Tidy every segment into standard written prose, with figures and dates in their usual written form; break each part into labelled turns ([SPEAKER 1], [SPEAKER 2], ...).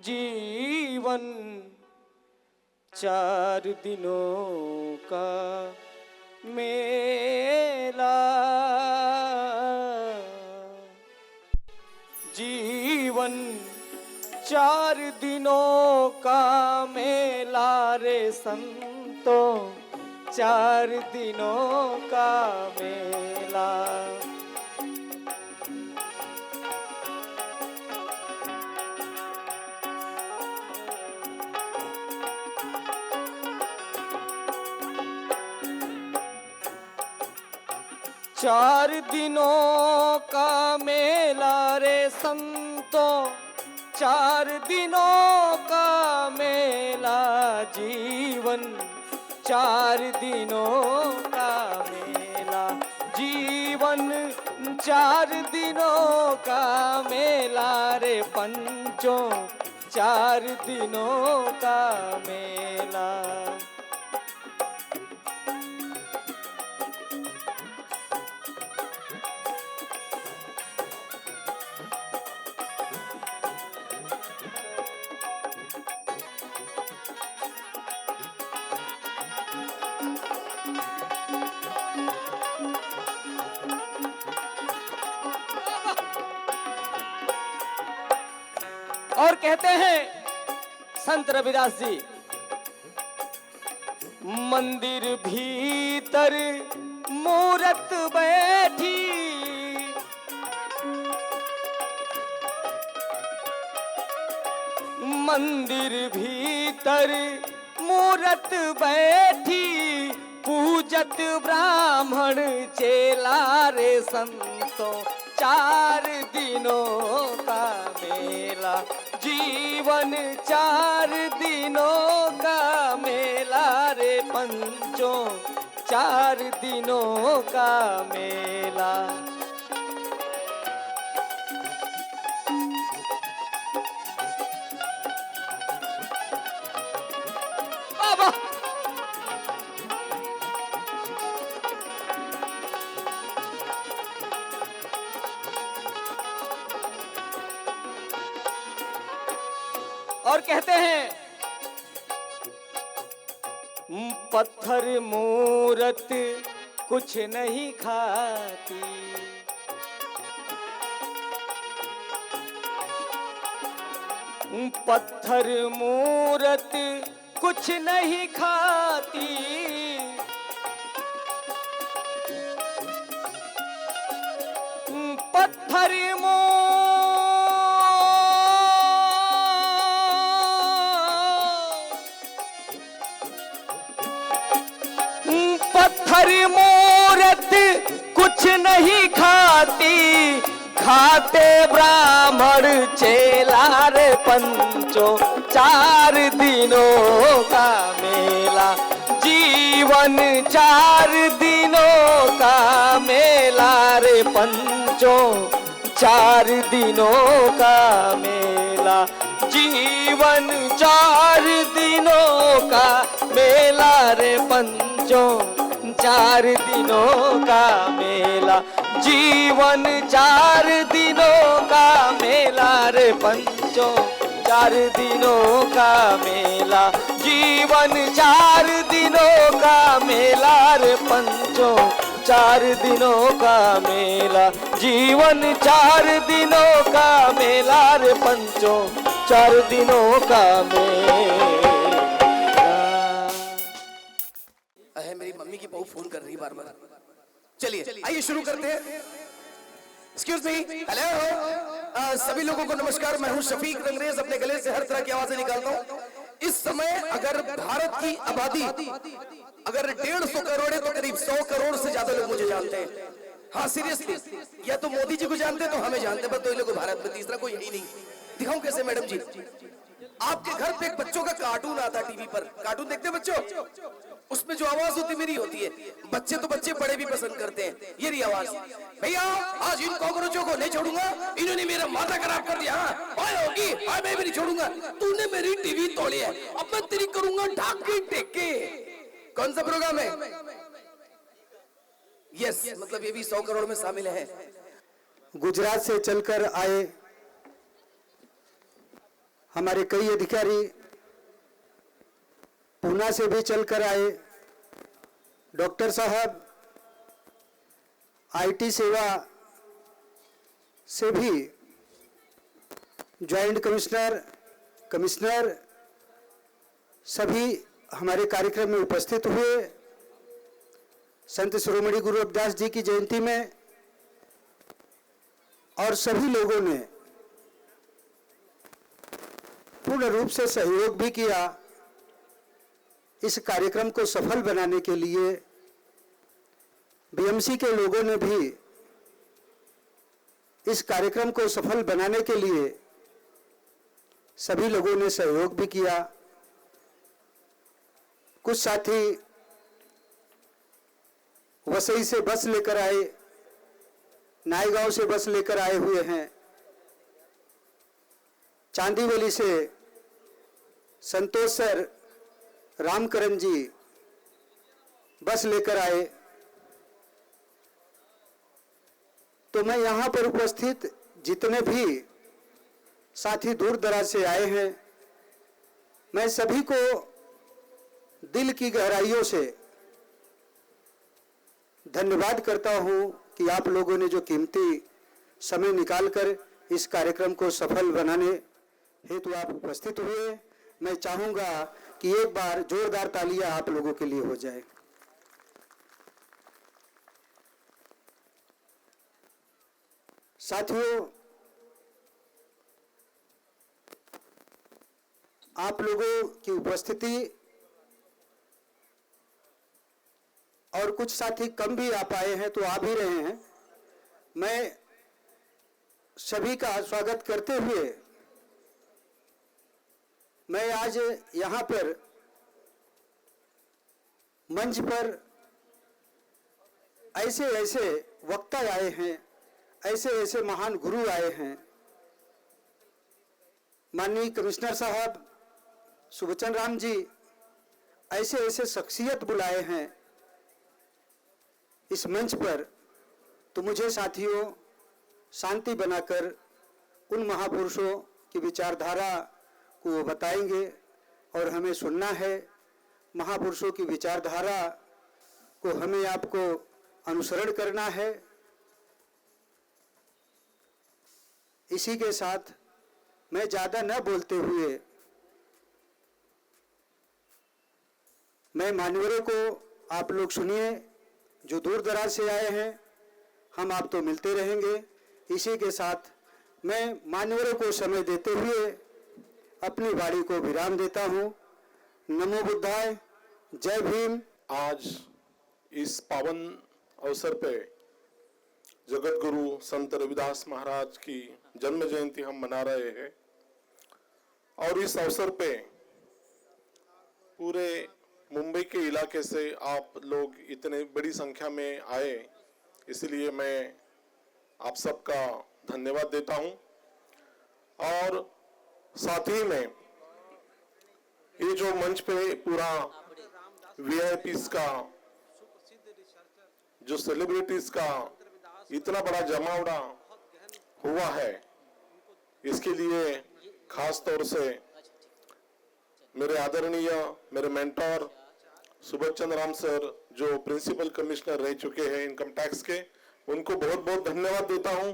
[SPEAKER 1] जीवन 4 दिनों का मेला, जीवन 4 दिनों का मेला रे संतो, 4 दिनों का मेला। 4 दिनों का मेला रे संतो, 4 दिनों का मेला, जीवन 4 दिनों का मेला, जीवन 4 दिनों का मेला रे पंचों, 4 दिनों का मेला। और कहते हैं संत रविदास जी, मंदिर भीतर मूरत बैठी, मंदिर भीतर मूरत बैठी, पूजत ब्राह्मण चेला रे संतो, 4 दिनों का मेला, जीवन 4 दिनों का मेला रे पंचों, 4 दिनों का मेला। बाबा और कहते हैं, पत्थर मूरत कुछ नहीं खाती, पत्थर मूरत कुछ नहीं खाती, पत्थर पत्थर मूरत कुछ नहीं खाती, खाते ब्राह्मण चेला रे पंचों, 4 दिनों का मेला, जीवन 4 दिनों का मेला रे पंचों, 4 दिनों का मेला, जीवन 4 दिनों का मेला रे पंचों, 4 दिनों का मेला, जीवन 4 दिनों का मेला रे पंचों, 4 दिनों का मेला, जीवन 4 दिनों का मेला रे पंचों, 4 दिनों का मेला, जीवन 4 दिनों का मेला रे पंचों, 4 दिनों का मेला।
[SPEAKER 2] मेरी मम्मी की बहू फोन कर रही है बार-बार। चलिए आइए शुरू करते हैं। एक्सक्यूज मी, हेलो, सभी लोगों को नमस्कार। मैं हूं शफीक रंगरेज, अपने गले से हर तरह की आवाजें निकालता हूं। इस समय अगर भारत की आबादी अगर 150 करोड़ है तो करीब 100 करोड़ से ज्यादा लोग मुझे जानते हैं। हाँ सीरियसली, या तो मोदी जी को जानते तो हमें जानते, बस दो ही लोग भारत में, तीसरा कोई है ही नहीं। दिखाऊं कैसे मैडम जी? आपके घर पे एक बच्चों का कार्टून आता टीवी पर, कार्टून देखते बच्चों, उसमें जो आवाज होती मेरी होती है, बच्चे तो बच्चे बड़े भी पसंद करते हैं ये रही आवाज। भैया आज इन कॉकरोचों को नहीं छोड़ूंगा, इन्होंने मेरा माथा खराब कर दिया, होगी मैं भी नहीं छोड़ूंगा, तूने मेरी टीवी तोड़ी है, अब मैं तेरी करूंगा ढाके टेके। कौन सा प्रोग्राम है? यस, मतलब ये भी 100 करोड़ में शामिल है।
[SPEAKER 3] गुजरात से चलकर आए हमारे कई अधिकारी, पूना से भी चलकर आए डॉक्टर साहब, आईटी सेवा से भी जॉइंट कमिश्नर सभी हमारे कार्यक्रम में उपस्थित हुए। संत शिरोमणि गुरु रविदास जी की जयंती में और सभी लोगों ने पूर्ण रूप से सहयोग भी किया। इस कार्यक्रम को सफल बनाने के लिए बीएमसी के लोगों ने भी इस कार्यक्रम को सफल बनाने के लिए सभी लोगों ने सहयोग भी किया। कुछ साथी वसई से बस लेकर आए, नायगांव से बस लेकर आए हुए हैं, चांदीवली से संतोष सर, रामकरण जी बस लेकर आए। तो मैं यहाँ पर उपस्थित जितने भी साथी दूर दराज से आए हैं, मैं सभी को दिल की गहराइयों से धन्यवाद करता हूँ कि आप लोगों ने जो कीमती समय निकालकर इस कार्यक्रम को सफल बनाने हेतु आप उपस्थित हुए। मैं चाहूंगा कि एक बार जोरदार तालियां आप लोगों के लिए हो जाए। साथियों, आप लोगों की उपस्थिति और कुछ साथी कम भी आ पाए हैं तो आ भी रहे हैं, मैं सभी का स्वागत करते हुए मैं आज यहाँ पर मंच पर ऐसे ऐसे वक्ता आए हैं, ऐसे ऐसे महान गुरु आए हैं, माननीय कमिश्नर साहब सुबचन राम जी, ऐसे ऐसे शख्सियत बुलाए हैं इस मंच पर, तो मुझे साथियों शांति बनाकर उन महापुरुषों की विचारधारा को वो बताएंगे और हमें सुनना है। महापुरुषों की विचारधारा को हमें आपको अनुसरण करना है। इसी के साथ मैं ज़्यादा न बोलते हुए मैं मान्यवरों को आप लोग सुनिए जो दूर दराज से आए हैं, हम आप तो मिलते रहेंगे। इसी के साथ मैं मान्यवरों को समय देते हुए अपनी वाणी को विराम देता हूँ। नमो बुद्धाय, जय भीम।
[SPEAKER 4] आज इस पावन अवसर पे जगत गुरु संत रविदास महाराज की जन्म जयंती हम मना रहे हैं और इस अवसर पे पूरे मुंबई के इलाके से आप लोग इतने बड़ी संख्या में आए, इसलिए मैं आप सबका धन्यवाद देता हूं। और साथ ही में ये जो मंच पे पूरा वीआईपीज का, जो सेलिब्रिटीज का इतना बड़ा जमावड़ा हुआ है, इसके लिए खास तौर से मेरे आदरणीय, मेरे मेंटोर सुबचन राम सर जो प्रिंसिपल कमिश्नर रह चुके हैं इनकम टैक्स के, उनको बहुत बहुत धन्यवाद देता हूं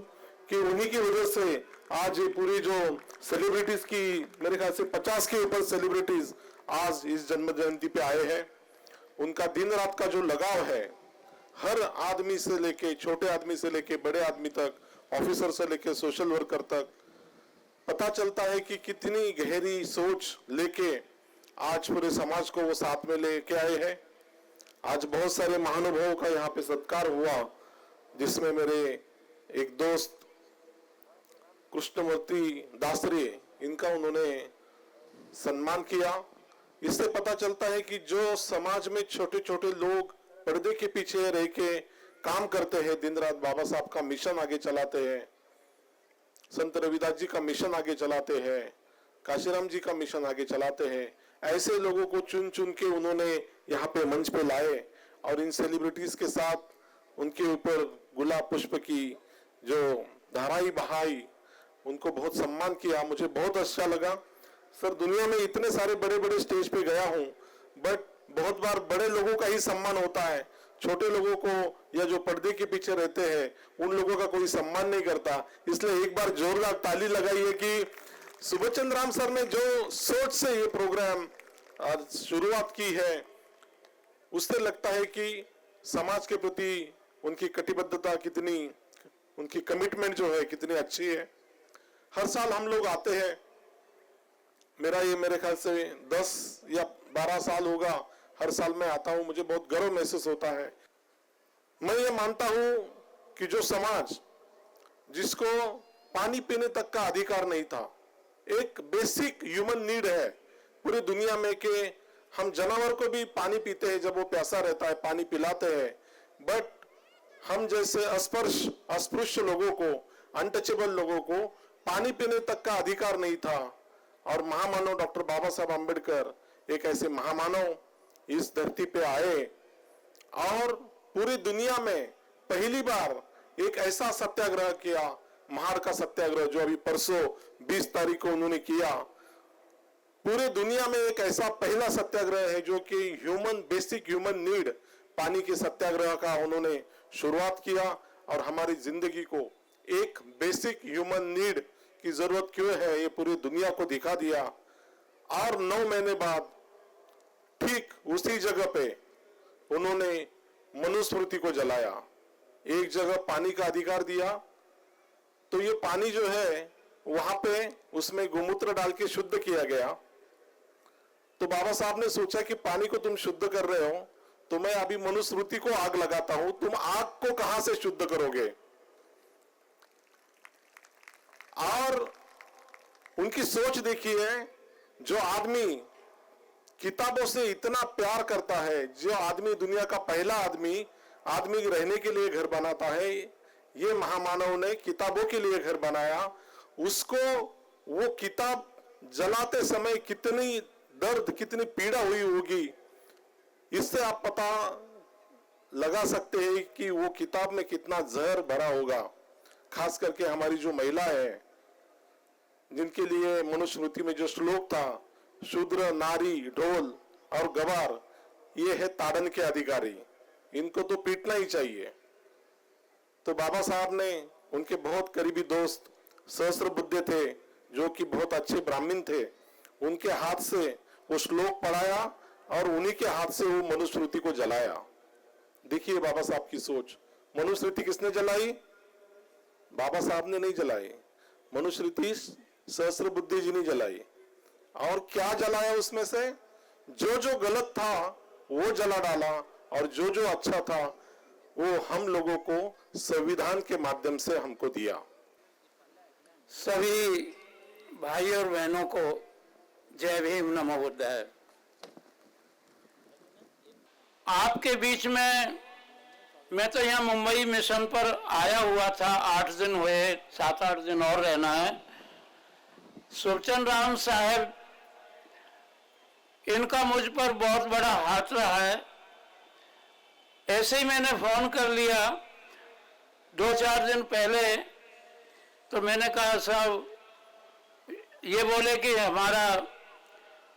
[SPEAKER 4] कि उन्हीं की वजह से आज ये पूरी जो सेलिब्रिटीज की, मेरे ख्याल से 50 के ऊपर सेलिब्रिटीज आज इस जन्म जयंती पे आए हैं। उनका दिन रात का जो लगाव है, हर आदमी से लेके, छोटे आदमी से लेके बड़े आदमी तक, ऑफिसर से लेके सोशल वर्कर तक, पता चलता है कि कितनी गहरी सोच लेके आज पूरे समाज को वो साथ में लेके आए हैं। आज बहुत सारे महानुभावों का यहाँ पे सत्कार हुआ जिसमें मेरे एक दोस्त कृष्णमूर्ति दासरी, इनका उन्होंने सम्मान किया। इससे पता चलता है कि जो समाज में छोटे छोटे लोग पर्दे के पीछे रह के काम करते हैं, दिन रात बाबा साहब का मिशन आगे चलाते हैं, संत रविदास जी का मिशन आगे चलाते हैं, काशीराम जी का मिशन आगे चलाते हैं, ऐसे लोगों को चुन चुन के उन्होंने यहाँ पे मंच पे लाए और इन सेलिब्रिटीज के साथ उनके ऊपर गुलाब पुष्प की जो धाराई बहाई, उनको बहुत सम्मान किया। मुझे बहुत अच्छा लगा। सर, दुनिया में इतने सारे बड़े बड़े स्टेज पे गया हूँ, बट बहुत बार बड़े लोगों का ही सम्मान होता है, छोटे लोगों को या जो पर्दे के पीछे रहते हैं उन लोगों का कोई सम्मान नहीं करता। इसलिए एक बार जोरदार ताली लगाइए कि सुभाष चंद्र राम सर ने जो सोच से ये प्रोग्राम आज शुरुआत की है, उससे लगता है कि समाज के प्रति उनकी कटिबद्धता कितनी, उनकी कमिटमेंट जो है कितनी अच्छी है। हर साल हम लोग आते हैं, मेरे ख्याल से 10 या 12 साल होगा, हर साल मैं आता हूं, मुझे बहुत गर्व महसूस होता है। मैं ये मानता हूं कि जो समाज जिसको पानी पीने तक का अधिकार नहीं था, एक बेसिक ह्यूमन नीड है पूरी दुनिया में कि हम जानवर को भी पानी पीते हैं, जब वो प्यासा रहता है पानी पिलाते हैं, बट हम जैसे अस्पृश्य लोगों को, अनटचेबल लोगों को पानी पीने तक का अधिकार नहीं था। और महामानव डॉक्टर बाबा साहब आम्बेडकर एक ऐसे महामानव इस धरती पे आए और पूरी दुनिया में पहली बार एक ऐसा सत्याग्रह किया, महाड़ का सत्याग्रह, जो अभी परसों 20 तारीख को उन्होंने किया। पूरे दुनिया में एक ऐसा पहला सत्याग्रह है जो कि बेसिक ह्यूमन नीड, पानी के सत्याग्रह का उन्होंने शुरुआत किया और हमारी जिंदगी को एक बेसिक ह्यूमन नीड की जरूरत क्यों है ये पूरी दुनिया को दिखा दिया। और 9 महीने बाद ठीक उसी जगह पे उन्होंने मनुस्मृति को जलाया, एक जगह पानी का अधिकार दिया। तो ये पानी जो है वहां पे उसमें गोमूत्र डाल के शुद्ध किया गया। तो बाबा साहब ने सोचा कि पानी को तुम शुद्ध कर रहे हो, तो मैं अभी मनुस्मृति को आग लगाता हूं, तुम आग को कहां से शुद्ध करोगे। और उनकी सोच देखिए, जो आदमी किताबों से इतना प्यार करता है, जो आदमी दुनिया का पहला आदमी रहने के लिए घर बनाता है, ये महामानव ने किताबों के लिए घर बनाया। उसको वो किताब जलाते समय कितनी दर्द, कितनी पीड़ा हुई होगी, इससे आप पता लगा सकते हैं कि वो किताब में कितना जहर भरा होगा। खास करके हमारी जो महिला है, जिनके लिए मनुस्मृति में जो श्लोक था, शूद्र, नारी, ढोल और गवार, ये है ताड़न के अधिकारी, इनको तो पीटना ही चाहिए। तो बाबा साहब ने, उनके बहुत करीबी दोस्त सहस्त्रबुद्धे थे, जो कि बहुत अच्छे ब्राह्मण थे, उनके हाथ से वो श्लोक पढ़ाया और उन्हीं के हाथ से वो मनुस्मृति को जलाया। देखिए बाबा साहब की सोच। मनुस्मृति किसने जलाई? बाबा साहब ने नहीं जलाई, मनुस्मृति सहस्त्रबुद्धे जी ने जलाई। और क्या जलाया उसमें से? जो जो गलत था वो जला डाला, और जो जो अच्छा था वो हम लोगों को संविधान के माध्यम से हमको दिया।
[SPEAKER 5] सभी भाई और बहनों को जय भीम, नमो बुद्धाय। आपके बीच में मैं तो यहाँ मुंबई मिशन पर आया हुआ था, 8 दिन हुए, 7-8 दिन और रहना है। सुरचंद राम साहब, इनका मुझ पर बहुत बड़ा हाथ रहा है। ऐसे ही मैंने फोन कर लिया 2-4 दिन पहले, तो मैंने कहा साहब, ये बोले कि हमारा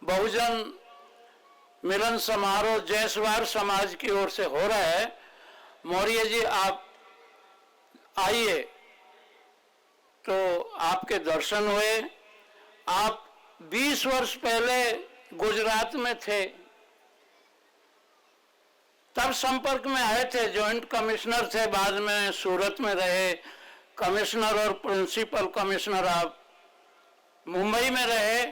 [SPEAKER 5] बहुजन मिलन समारोह जयसवार समाज की ओर से हो रहा है, मौर्य जी आप आइए। तो आपके दर्शन हुए। आप 20 वर्ष पहले गुजरात में थे, तब संपर्क में आए थे, जॉइंट कमिश्नर थे, बाद में सूरत में रहे कमिश्नर और प्रिंसिपल कमिश्नर, आप मुंबई में रहे।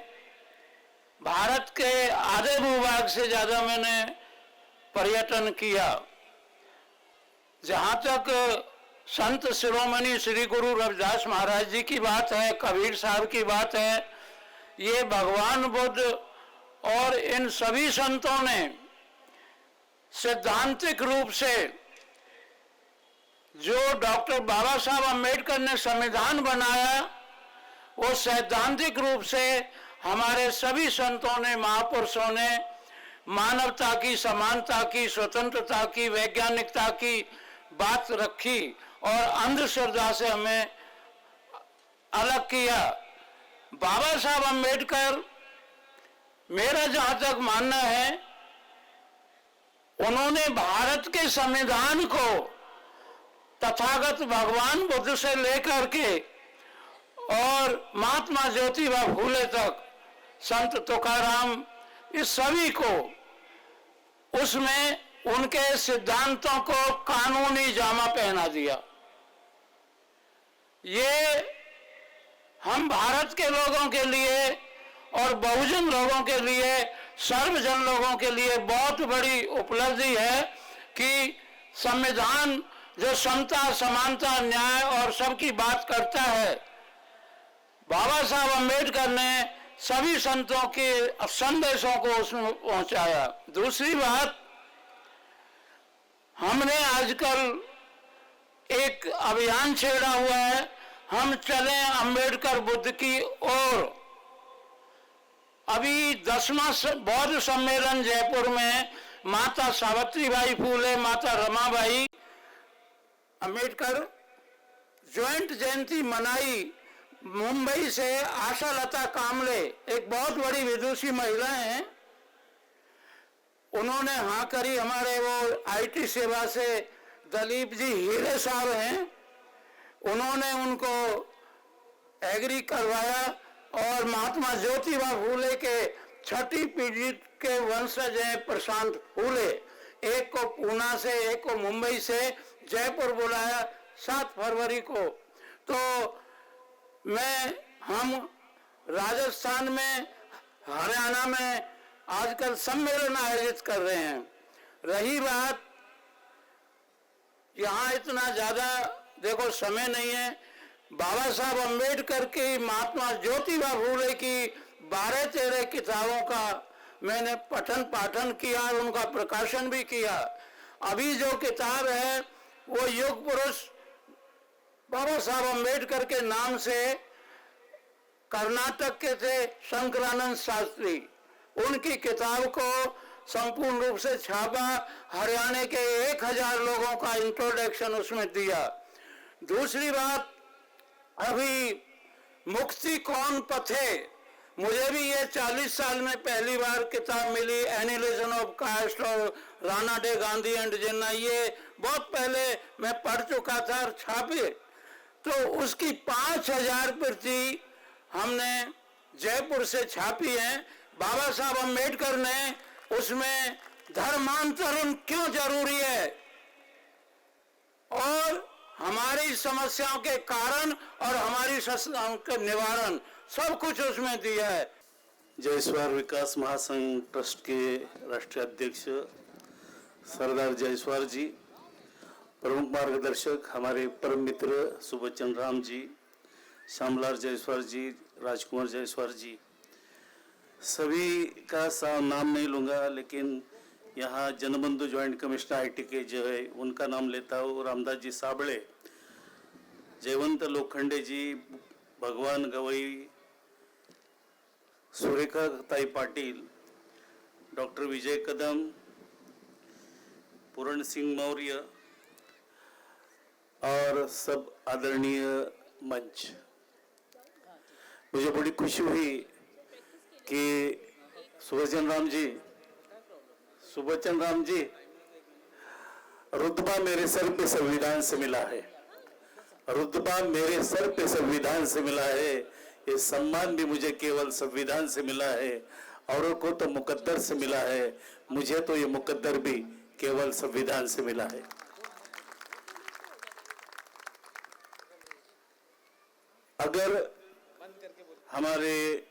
[SPEAKER 5] भारत के आधे भूभाग से ज्यादा मैंने पर्यटन किया। जहां तक संत शिरोमणि श्री गुरु रविदास महाराज जी की बात है, कबीर साहब की बात है, ये भगवान बुद्ध और इन सभी संतों ने सैद्धांतिक रूप से जो डॉक्टर बाबा साहब अम्बेडकर ने संविधान बनाया, वो सैद्धांतिक रूप से हमारे सभी संतों ने, महापुरुषों ने मानवता की, समानता की, स्वतंत्रता की, वैज्ञानिकता की बात रखी और अंधश्रद्धा से हमें अलग किया। बाबा साहब अम्बेडकर, मेरा जहां तक मानना है, उन्होंने भारत के संविधान को तथागत भगवान बुद्ध से लेकर के और महात्मा ज्योतिबा फूले तक, संत तुकाराम, इस सभी को उसमें उनके सिद्धांतों को कानूनी जामा पहना दिया। ये हम भारत के लोगों के लिए और बहुजन लोगों के लिए, सर्वजन लोगों के लिए बहुत बड़ी उपलब्धि है कि संविधान जो समता, समानता, न्याय और सबकी बात करता है, बाबा साहब अम्बेडकर ने सभी संतों के संदेशों को उसमें पहुंचाया। दूसरी बात, हमने आजकल एक अभियान छेड़ा हुआ है, हम चले अम्बेडकर बुद्ध की ओर। अभी 10वां बौद्ध सम्मेलन जयपुर में माता सावित्रीबाई फूले, माता रमाबाई अम्बेडकर ज्वाइंट जयंती मनाई। मुंबई से आशा लता कामले, एक बहुत बड़ी विदुषी महिला हैं, उन्होंने हाँ करी। हमारे वो आईटी सेवा से दलीप जी हीरे साहब हैं, उन्होंने उनको एग्री करवाया और महात्मा ज्योतिबा फूले के छठी पीढ़ी के वंशज हैं प्रशांत फूले, एक को पूना से, एक को मुंबई से जयपुर बुलाया 7 फरवरी को। तो हम राजस्थान में, हरियाणा में आजकल सम्मेलन आयोजित कर रहे हैं। रही बात, यहाँ इतना ज्यादा देखो समय नहीं है। बाबा साहब अम्बेडकर की, महात्मा ज्योतिबा फूले की 12-13 किताबों का मैंने पठन पाठन किया और उनका प्रकाशन भी किया। अभी जो किताब है वो युग पुरुष बाबा साहब अम्बेडकर के नाम से कर्नाटक के थे शंकरानंद शास्त्री, उनकी किताब को संपूर्ण रूप से छापा, हरियाणा के 1000 लोगों का इंट्रोडक्शन उसमें दिया। दूसरी बात, अभी मुक्ति कौन पथे, मुझे भी ये 40 साल में पहली बार किताब मिली, एनिलिजन ऑफ कास्ट और राणा डे गांधी एंड जिन्ना, ये बहुत पहले मैं पढ़ चुका था और छापे। तो उसकी 5000 प्रति हमने जयपुर से छापी है। बाबा साहब अम्बेडकर ने उसमें धर्मांतरण क्यों जरूरी है और हमारी समस्याओं के कारण और हमारी समस्याओं के निवारण, सब कुछ उसमें दिया है।
[SPEAKER 6] जयस्वार विकास महासंघ ट्रस्ट के राष्ट्रीय अध्यक्ष सरदार जयस्वार जी, प्रमुख मार्गदर्शक हमारे परम मित्र सुभाष चंद्र राम जी, श्यामलाल जयस्वार जी, राजकुमार जयस्वार जी, सभी का नाम नहीं लूँगा, लेकिन यहाँ जनबंधु ज्वाइंट कमिश्नर आईटी के जो है उनका नाम लेता हूँ, रामदास जी साबळे, जयवंत लोखंडे जी, भगवान गवई, सुरेखा ताई पाटिल, डॉक्टर विजय कदम, पूरण सिंह मौर्य और सब आदरणीय मंच। मुझे बड़ी खुशी हुई कि सुभाष चंद्र राम जी, रुतबा मेरे सर पे संविधान से मिला है, रुतबा मेरे सर पे संविधान से मिला है, ये सम्मान भी मुझे केवल संविधान से मिला है, औरों को तो मुकद्दर से मिला है, मुझे तो ये मुकद्दर भी केवल संविधान से मिला है। अगर हमारे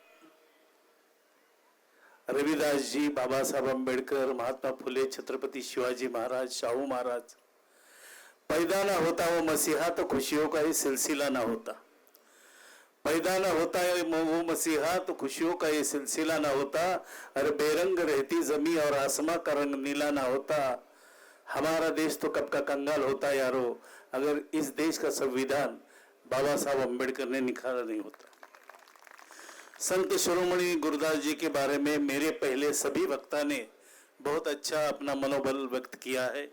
[SPEAKER 6] रविदास जी, बाबा साहब अम्बेडकर, महात्मा फुले, छत्रपति शिवाजी महाराज, शाहू महाराज पैदा ना होता वो मसीहा तो खुशियों का ही सिलसिला ना होता। पैदा ना होता है वो मसीहा तो खुशियों का ये सिलसिला ना होता। अरे बेरंग रहती जमी और आसमां का रंग नीला ना होता। हमारा देश तो कब का कंगाल होता यारो, अगर इस देश का संविधान बाबा साहब अम्बेडकर ने निकाला नहीं होता। संत शिरोमणि गुरुदास जी के बारे में मेरे पहले सभी वक्ता ने बहुत अच्छा अपना मनोबल व्यक्त किया है।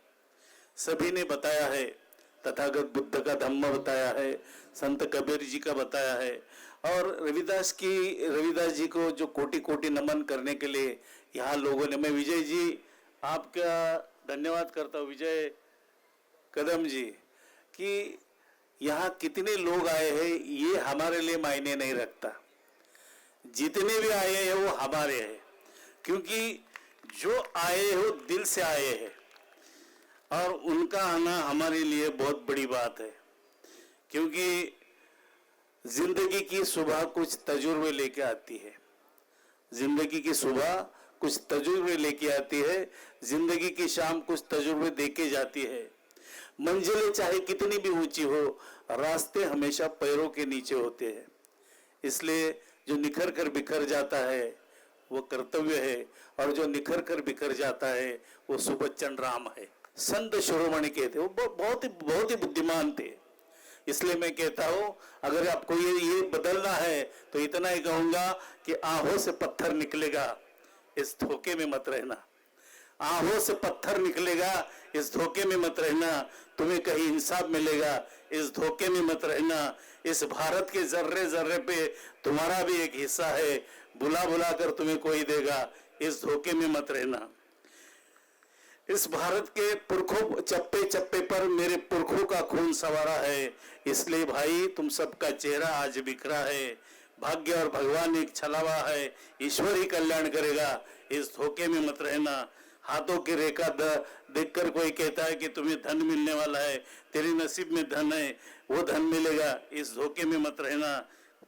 [SPEAKER 6] सभी ने बताया है, तथागत बुद्ध का धम्म बताया है, संत कबीर जी का बताया है, और रविदास जी को जो कोटि कोटि नमन करने के लिए यहाँ लोगों ने, मैं विजय जी आपका धन्यवाद करता हूँ, विजय कदम जी, कि यहाँ कितने लोग आए हैं ये हमारे लिए मायने नहीं रखता। जितने भी आए हैं वो हमारे हैं, क्योंकि जो आए हो दिल से आए हैं और उनका आना हमारे लिए बहुत बड़ी बात है। क्योंकि जिंदगी की सुबह कुछ तजुर्बे लेके आती है, जिंदगी की सुबह कुछ तजुर्बे लेके आती है, जिंदगी की शाम कुछ तजुर्बे देके जाती है। मंजिलें चाहे कितनी भी ऊंची हो, रास्ते हमेशा पैरों के नीचे होते हैं। इसलिए जो निखर कर बिखर जाता है वो कर्तव्य है, और जो निखर कर बिखर जाता है वो सुबच्चन राम है। संत शिरोमणि कहते, वो बहुत ही बुद्धिमान थे। इसलिए मैं कहता हूं, अगर आपको ये बदलना है तो इतना ही कहूंगा कि आहों से पत्थर निकलेगा, इस धोखे में मत रहना। आहों से पत्थर निकलेगा, इस धोखे में मत रहना। तुम्हें कहीं इंसाफ मिलेगा, इस धोखे में मत रहना। इस भारत के जर्रे जर्रे पे तुम्हारा भी एक हिस्सा है, बुला बुला कर तुम्हें कोई देगा, इस धोखे में मत रहना। इस भारत के पुरखों चप्पे चप्पे पर मेरे पुरखों का खून सवारा है। इसलिए भाई तुम सबका चेहरा आज बिखरा है। भाग्य और भगवान एक छलावा है, ईश्वर ही कल्याण करेगा, इस धोखे में मत रहना। हाथों की रेखा देखकर कोई कहता है कि तुम्हें धन मिलने वाला है, तेरे नसीब में धन है, वो धन मिलेगा, इस धोखे में मत रहना।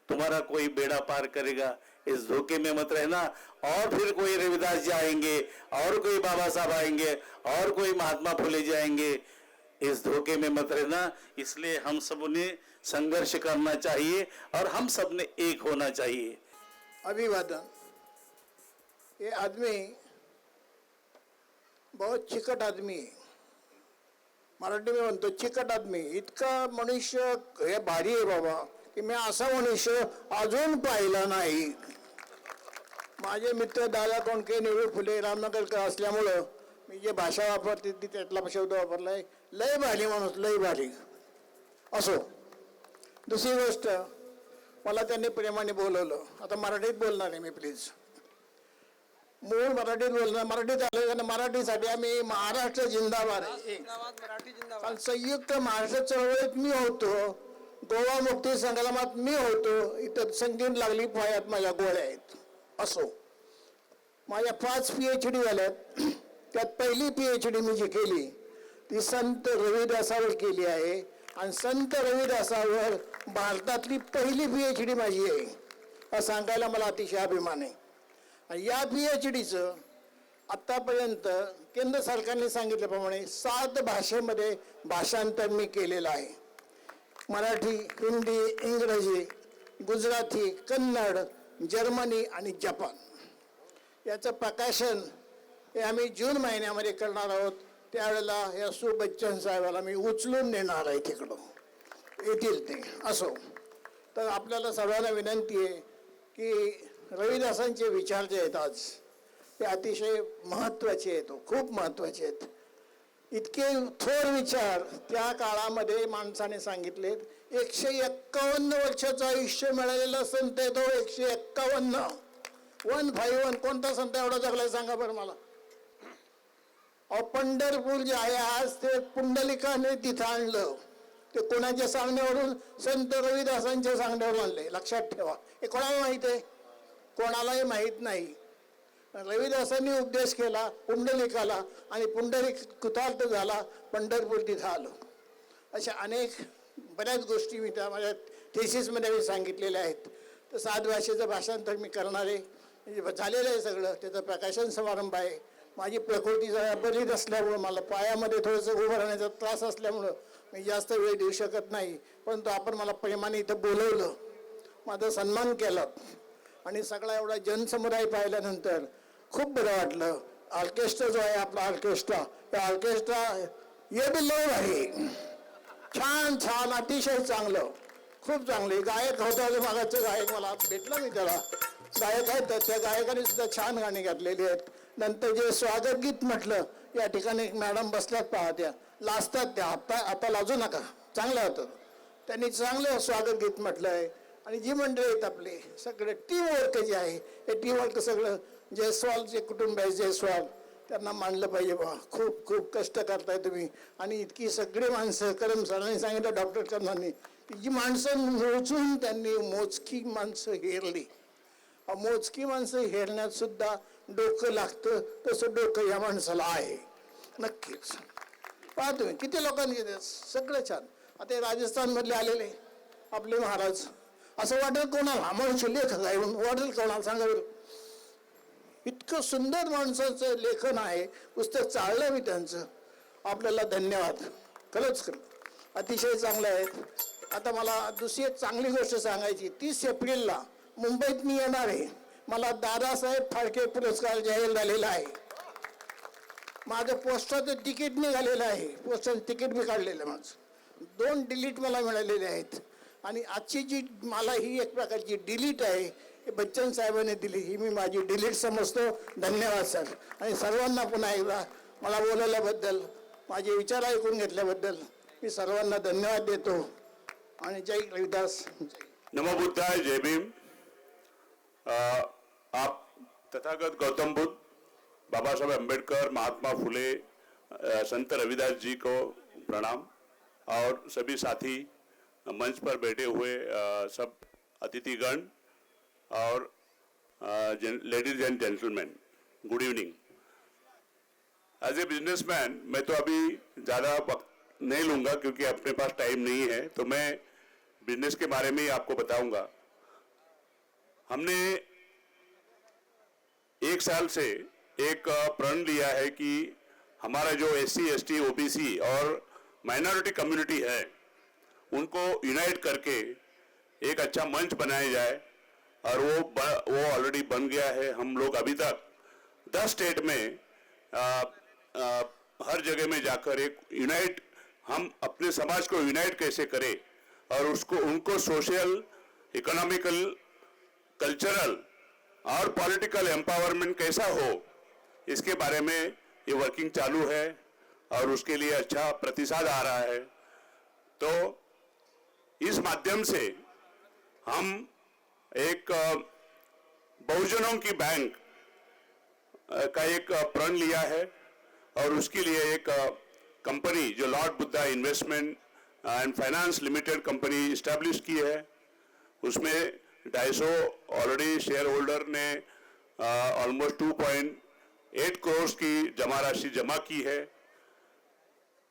[SPEAKER 6] तुम्हारा कोई बेड़ा पार करेगा, इस धोखे में मत रहना। और फिर कोई रविदास जी आएंगे, और कोई बाबा साहब आएंगे, और कोई महात्मा फुले जाएंगे, इस धोखे में मत रहना। इसलिए हम सब ने संघर्ष करना चाहिए और हम सब ने एक होना चाहिए।
[SPEAKER 7] अभिवादन। ये आदमी बहुत चिकट आदमी है, मराठी में म्हणतो चिकट आदमी। इतका मनुष्य हे भारी आहे बाबा की मी असा मनुष्य अजून पाहिला नाही। माझे मित्र दादा कोंडके, नेहरू फुले, रामनगरकर असल्यामुळं मी जे भाषा वापरते ती त्यातला शब्द वापरलाय। लय भारी माणूस, लय भारी। असो, दुसरी गोष्ट, मला त्यांनी प्रेमाने बोलवलं। आता मराठीत बोलणार आहे मी, प्लीज। मूळ मराठीत बोलणार, मराठीत आले कारण मराठीसाठी आम्ही महाराष्ट्र जिंदाबाद आहे। कारण संयुक्त महाराष्ट्र चळवळीत मी होतो, गोवा मुक्ती संग्रामात मी होतो, इथं संगीत लागली पायात माझ्या गोळ्या आहेत। असो, माझ्या 5 PhD झाल्यात, त्यात पहिली PhD मी जी केली ती संत रविदासावर केली आहे, आणि संत रविदासावर भारतातली पहिली PhD माझी आहे, असं सांगायला मला अतिशय अभिमान आहे। या PhDचं आतापर्यंत केंद्र सरकारने सांगितल्याप्रमाणे 7 भाषेमध्ये भाषांतर मी केलेलं आहे। मराठी, हिंदी, इंग्रजी, गुजराती, कन्नड, जर्मनी आणि जपान। याचं प्रकाशन हे आम्ही जून महिन्यामध्ये करणार आहोत। त्यावेळेला या सु बच्चन साहेबाला मी उचलून नेणार आहे, तिकडं येतील ते। असो, तर आपल्याला सर्वांना विनंती आहे की रविदासांचे विचार जे आहेत आज ते अतिशय महत्त्वाचे आहेत, खूप महत्त्वाचे आहेत। इतके थोर विचार त्या काळामध्ये माणसाने सांगितलेत। 151 वर्षाचं आयुष्य मिळालेला संत आहे तो, 151, 151। कोणता संत एवढा जगलाय सांगा बरं मला। पंढरपूर जे आहे आज ते पुंडलिकाने तिथं आणलं, ते कोणाच्या सांगण्यावरून? संत रविदासांच्या सांगण्यावरून आणले। लक्षात ठेवा, हे कोणाला माहित आहे? कोणालाही माहित नाही। रविदासांनी उपदेश केला पुंडलिकाला, आणि पुंडलिक कृतार्थ झाला, पंढरपूर तिथं आलं। अशा अनेक बऱ्याच गोष्टी मी त्या माझ्या थेसिसमध्ये मी सांगितलेल्या आहेत। तर 7 भाषेचं भाषांतर मी करणार आहे, म्हणजे झालेलं आहे सगळं, त्याचं प्रकाशन समारंभ आहे। माझी प्रकृती जरा बरी नसल्यामुळं मला पायामध्ये थोडंसं उभं राहण्याचा त्रास असल्यामुळं मी जास्त वेळ देऊ शकत नाही. परंतु आपण मला प्रेमाने इथं बोलवलं, माझा सन्मान केला आणि सगळा एवढा जनसमुदाय पाहिल्यानंतर खूप बरं वाटलं. ऑर्केस्ट्रा जो आहे आपला ऑर्केस्ट्रा, त्या ऑर्केस्ट्रा ये बी लय आहे, छान छान अतिशय चांगलं, खूप चांगले गायक होता. मागाचं गायक मला भेटला, मी त्याला गायक आहेत, तर त्या गायकाने सुद्धा छान गाणी घातलेली आहेत. नंतर जे स्वागत गीत म्हटलं, या ठिकाणी एक मॅडम बसल्यात पहा, त्या लाजतात, त्या आता लाजू नका, चांगलं होतं. त्यांनी चांगलं स्वागत गीत म्हटलं आहे. आणि जी मंडळी आहेत आपले सगळे टीमवर्क जे आहे, हे टीमवर्क सगळं जयस्वाल जे कुटुंब आहे जयस्वाल, त्यांना मानलं पाहिजे बा. खूप खूप कष्ट करताय तुम्ही. आणि इतकी सगळी माणसं, करम सरांनी सांगितलं, डॉक्टर करणांनी, जी माणसं मोजून त्यांनी मोजकी माणसं हेरली. मोजकी माणसं हेरण्यात सुद्धा डोकं लागतं, तसं डोकं या माणसाला आहे नक्कीच. पहा तुम्ही किती लोकांनी सगळं छान. आता हे राजस्थानमधले आलेले आपले महाराज, असं वाटेल कोणाला अमोलचे लेखक आहे वाटेल कोणाला, सांगा बरं. इतकं सुंदर माणसाचं लेखन आहे, पुस्तक चाललं मी त्यांचं. आपल्याला धन्यवाद, खरंच अतिशय चांगलं आहेत. आता मला दुसरी एक चांगली गोष्ट सांगायची. 30 एप्रिलला मुंबईत मी येणार आहे. मला दादासाहेब फाळके पुरस्कार जाहीर झालेला आहे. माझं पोस्टाचं तिकीट निघालेलं आहे, पोस्टाचं तिकीट मी काढलेलं आहे. माझं 2 डिलीट मला मिळालेले आहेत. आणि आजची जी मला ही एक प्रकारची डिलीट आहे, हे बच्चन साहेबांनी दिली, ही मी माझी डिलीट समजतो. धन्यवाद सर. आणि सर्वांना पुन्हा एकदा मला बोलवल्याबद्दल, माझे विचार ऐकून घेतल्याबद्दल मी सर्वांना धन्यवाद देतो. आणि जय रविदास.
[SPEAKER 8] नमो बुद्धाय, जय भीम. आप तथागत गौतम बुद्ध, बाबा साहब अम्बेडकर, महात्मा फुले, संत रविदास जी को प्रणाम. और सभी साथी, मंच पर बैठे हुए सब अतिथिगण और ladies and gentleman, good evening. As a businessman मैं तो अभी ज़्यादा वक्त नहीं लूँगा क्योंकि अपने पास टाइम नहीं है, तो मैं बिजनेस के बारे में ही आपको बताऊंगा. हमने 1 साल से एक प्रण लिया है कि हमारा जो SC, ST, OBC और माइनॉरिटी कम्युनिटी है, उनको यूनाइट करके एक अच्छा मंच बनाया जाए. और वो ऑलरेडी बन गया है. हम लोग अभी तक 10 स्टेट में हर जगह में जाकर एक यूनाइट, हम अपने समाज को यूनाइट कैसे करें और उनको सोशल, इकोनॉमिकल, कल्चरल और पॉलिटिकल एम्पावरमेंट कैसा हो, इसके बारे में ये वर्किंग चालू है और उसके लिए अच्छा प्रतिसाद आ रहा है. तो इस माध्यम से हम एक बहुजनों की बैंक का एक प्रण लिया है और उसके लिए एक कंपनी जो Lord Buddha investment and finance limited company establish की है. उसमें 250 ऑलरेडी शेयर होल्डर ने ऑलमोस्ट 2.8 करोड़ की जमा राशि जमा की है.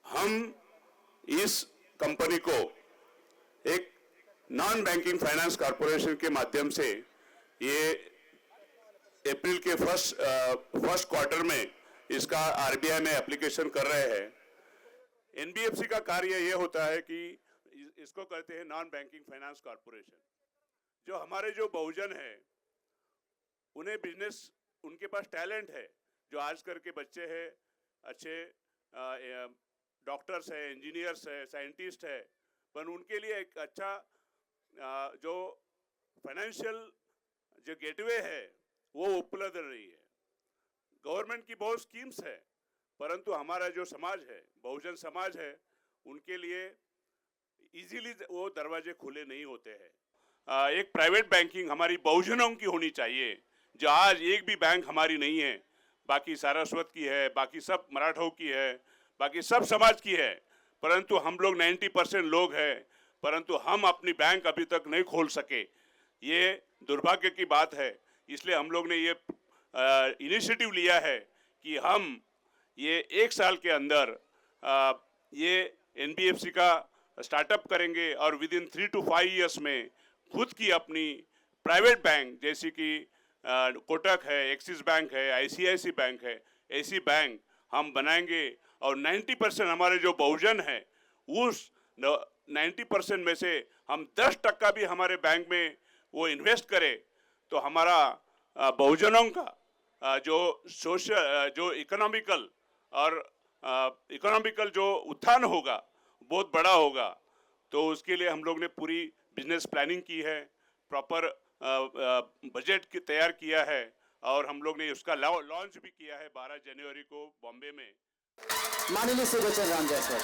[SPEAKER 8] हम इस कंपनी को एक नॉन बैंकिंग फाइनेंस कॉरपोरेशन के माध्यम से ये अप्रैल के फर्स्ट क्वार्टर में इसका RBI में एप्लीकेशन कर रहे हैं. NBFC का कार्य ये होता है कि इसको कहते हैं नॉन बैंकिंग फाइनेंस कॉरपोरेशन. जो हमारे जो बहुजन है, उन्हें बिजनेस, उनके पास टैलेंट है, जो आजकल के बच्चे हैं, अच्छे डॉक्टर्स है, इंजीनियर्स है, साइंटिस्ट है, पर उनके लिए एक अच्छा जो फाइनेंशियल जो गेटवे है वो उपलब्ध नहीं है. गवर्नमेंट की बहुत स्कीम्स है, परंतु हमारा जो समाज है, बहुजन समाज है, उनके लिए इजीली वो दरवाजे खुले नहीं होते हैं. एक प्राइवेट बैंकिंग हमारी बहुजनों की होनी चाहिए. जो आज एक भी बैंक हमारी नहीं है, बाकी सारस्वत की है, बाकी सब मराठों की है, बाकी सब समाज की है, परंतु हम लोग 90% लोग हैं, परंतु हम अपनी बैंक अभी तक नहीं खोल सके. ये दुर्भाग्य की बात है. इसलिए हम लोग ने ये इनिशिएटिव लिया है कि हम ये 1 साल के अंदर ये NBFC का स्टार्टअप करेंगे और विद इन 3 to 5 ईयर्स में खुद की अपनी प्राइवेट बैंक, जैसे कि कोटक है, एक्सिस बैंक है, ICICI बैंक है, ऐसी बैंक हम बनाएंगे और 90% हमारे जो बहुजन है उस 90% में से हम 10% भी हमारे बैंक में वो इन्वेस्ट करें तो हमारा बहुजनों का जो सोशल जो इकोनॉमिकल और इकोनॉमिकल जो उत्थान होगा बहुत बड़ा होगा। तो उसके लिए हम लोग ने पूरी बिजनेस प्लानिंग की है, प्रॉपर बजट तैयार किया है और हम लोग ने उसका लॉन्च भी किया है 12 जनवरी को बॉम्बे में।
[SPEAKER 2] माननीय सुबचन राम जायसवाल।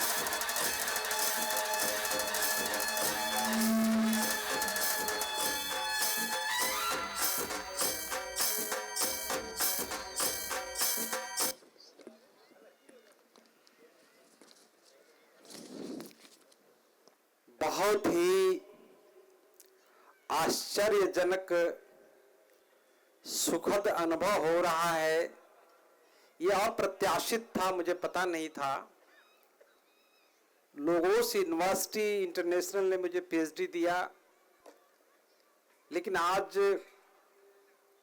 [SPEAKER 3] बहुत ही आश्चर्यजनक सुखद अनुभव हो रहा है। यह अप्रत्याशित था, मुझे पता नहीं था। लोगोस यूनिवर्सिटी इंटरनेशनल ने मुझे पीएचडी दिया, लेकिन आज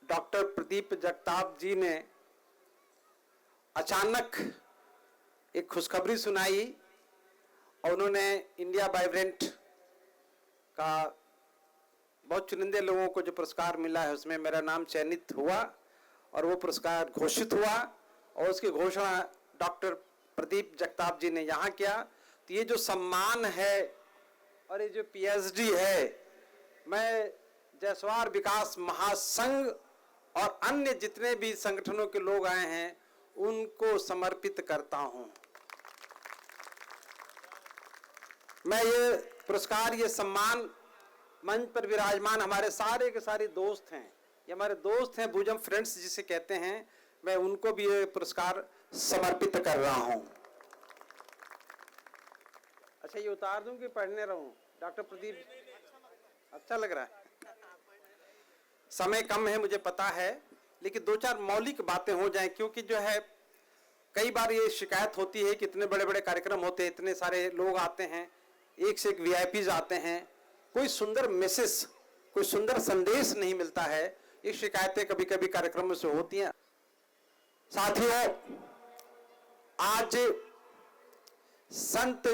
[SPEAKER 3] डॉक्टर प्रदीप जगताप जी ने अचानक एक खुशखबरी सुनाई और उन्होंने इंडिया वाइब्रेंट का बहुत चुनिंदे लोगों को जो पुरस्कार मिला है उसमें मेरा नाम चयनित हुआ और वो पुरस्कार घोषित हुआ और उसकी घोषणा डॉक्टर प्रदीप जगताप जी ने यहाँ किया। तो ये जो सम्मान है और ये जो पीएचडी है, मैं जायसवाल विकास महासंघ और अन्य जितने भी संगठनों के लोग आए हैं उनको समर्पित करता हूँ। मैं ये पुरस्कार, ये सम्मान मंच पर विराजमान हमारे सारे के सारे दोस्त हैं, ये हमारे दोस्त हैं, भुजम फ्रेंड्स जिसे कहते हैं, मैं उनको भी ये पुरस्कार समर्पित कर रहा हूं। अच्छा, ये उतार दूं कि पढ़ने रहूं? डॉक्टर प्रदीप, अच्छा लग रहा है। समय कम है मुझे पता है, लेकिन दो चार मौलिक बातें हो जाएं, क्योंकि जो है कई बार ये शिकायत होती है कि इतने बड़े बड़े कार्यक्रम होते हैं, इतने सारे लोग आते हैं, एक से एक वीआईपीज आते हैं, कोई सुंदर मैसेज, कोई सुंदर संदेश नहीं मिलता है। ये शिकायतें कभी कभी कार्यक्रमों से होती हैं। साथियों, आज संत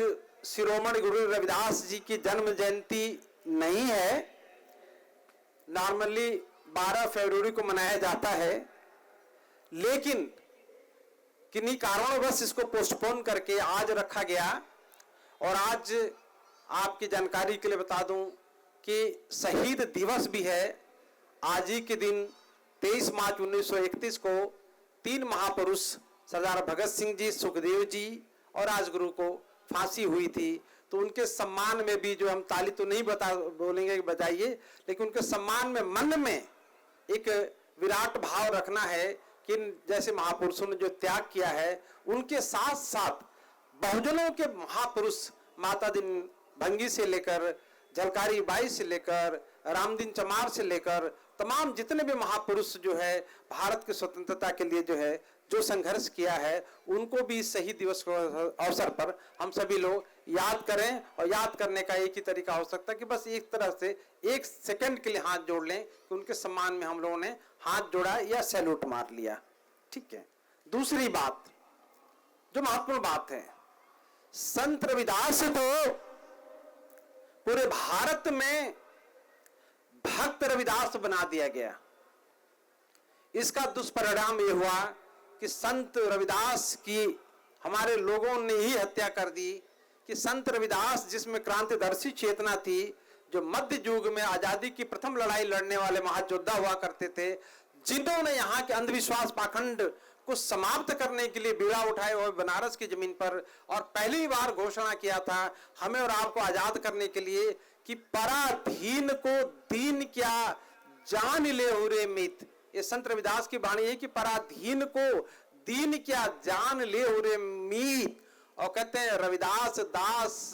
[SPEAKER 3] शिरोमणि गुरु रविदास जी की जन्म जयंती नहीं है, नॉर्मली 12 फरवरी को मनाया जाता है, लेकिन किन्हीं कारणवश इसको पोस्टपोन करके आज रखा गया। और आज आपकी जानकारी के लिए बता दूं कि शहीद दिवस भी है। आज ही के दिन 23 मार्च 1931 को 3 महापुरुष सरदार भगत सिंह जी, सुखदेव जी और राजगुरु को फांसी हुई थी। तो उनके सम्मान में भी, जो हम ताली तो नहीं बोलेंगे बजाइए, लेकिन उनके सम्मान में मन में एक विराट भाव रखना है कि जैसे महापुरुषों ने जो त्याग किया है, उनके साथ साथ बहुजनों के महापुरुष माता दिन भंगी से लेकर झलकारी बाई से लेकर रामदीन चमार से लेकर तमाम जितने भी महापुरुष जो है भारत की स्वतंत्रता के लिए जो है जो संघर्ष किया है, उनको भी शहीद दिवस के अवसर पर हम सभी लोग याद करें। और याद करने का एक ही तरीका हो सकता है कि बस एक तरह से 1 सेकंड के लिए हाथ जोड़ लें कि उनके सम्मान में हम लोगों ने हाथ जोड़ा या सैल्यूट मार लिया। ठीक है। दूसरी बात जो महत्वपूर्ण बात है, संत रविदास को पूरे भारत में भक्त रविदास बना दिया गया। इसका दुष्परिणाम यह हुआ कि संत रविदास की हमारे लोगों ने ही हत्या कर दी। कि संत रविदास जिसमें क्रांतिदर्शी चेतना थी, जो मध्य युग में आजादी की प्रथम लड़ाई लड़ने वाले महायोद्धा हुआ करते थे, जिन्होंने यहाँ के अंधविश्वास पाखंड को समाप्त करने के लिए बीड़ा उठाए हुए बनारस की जमीन पर और पहली बार घोषणा किया था हमें और आपको आजाद करने के लिए कि पराधीन को दीन क्या जान ले हुरे मित। ये संत रविदास की वाणी है कि पराधीन को दीन क्या जान ले हुरे मीत। और कहते हैं रविदास दास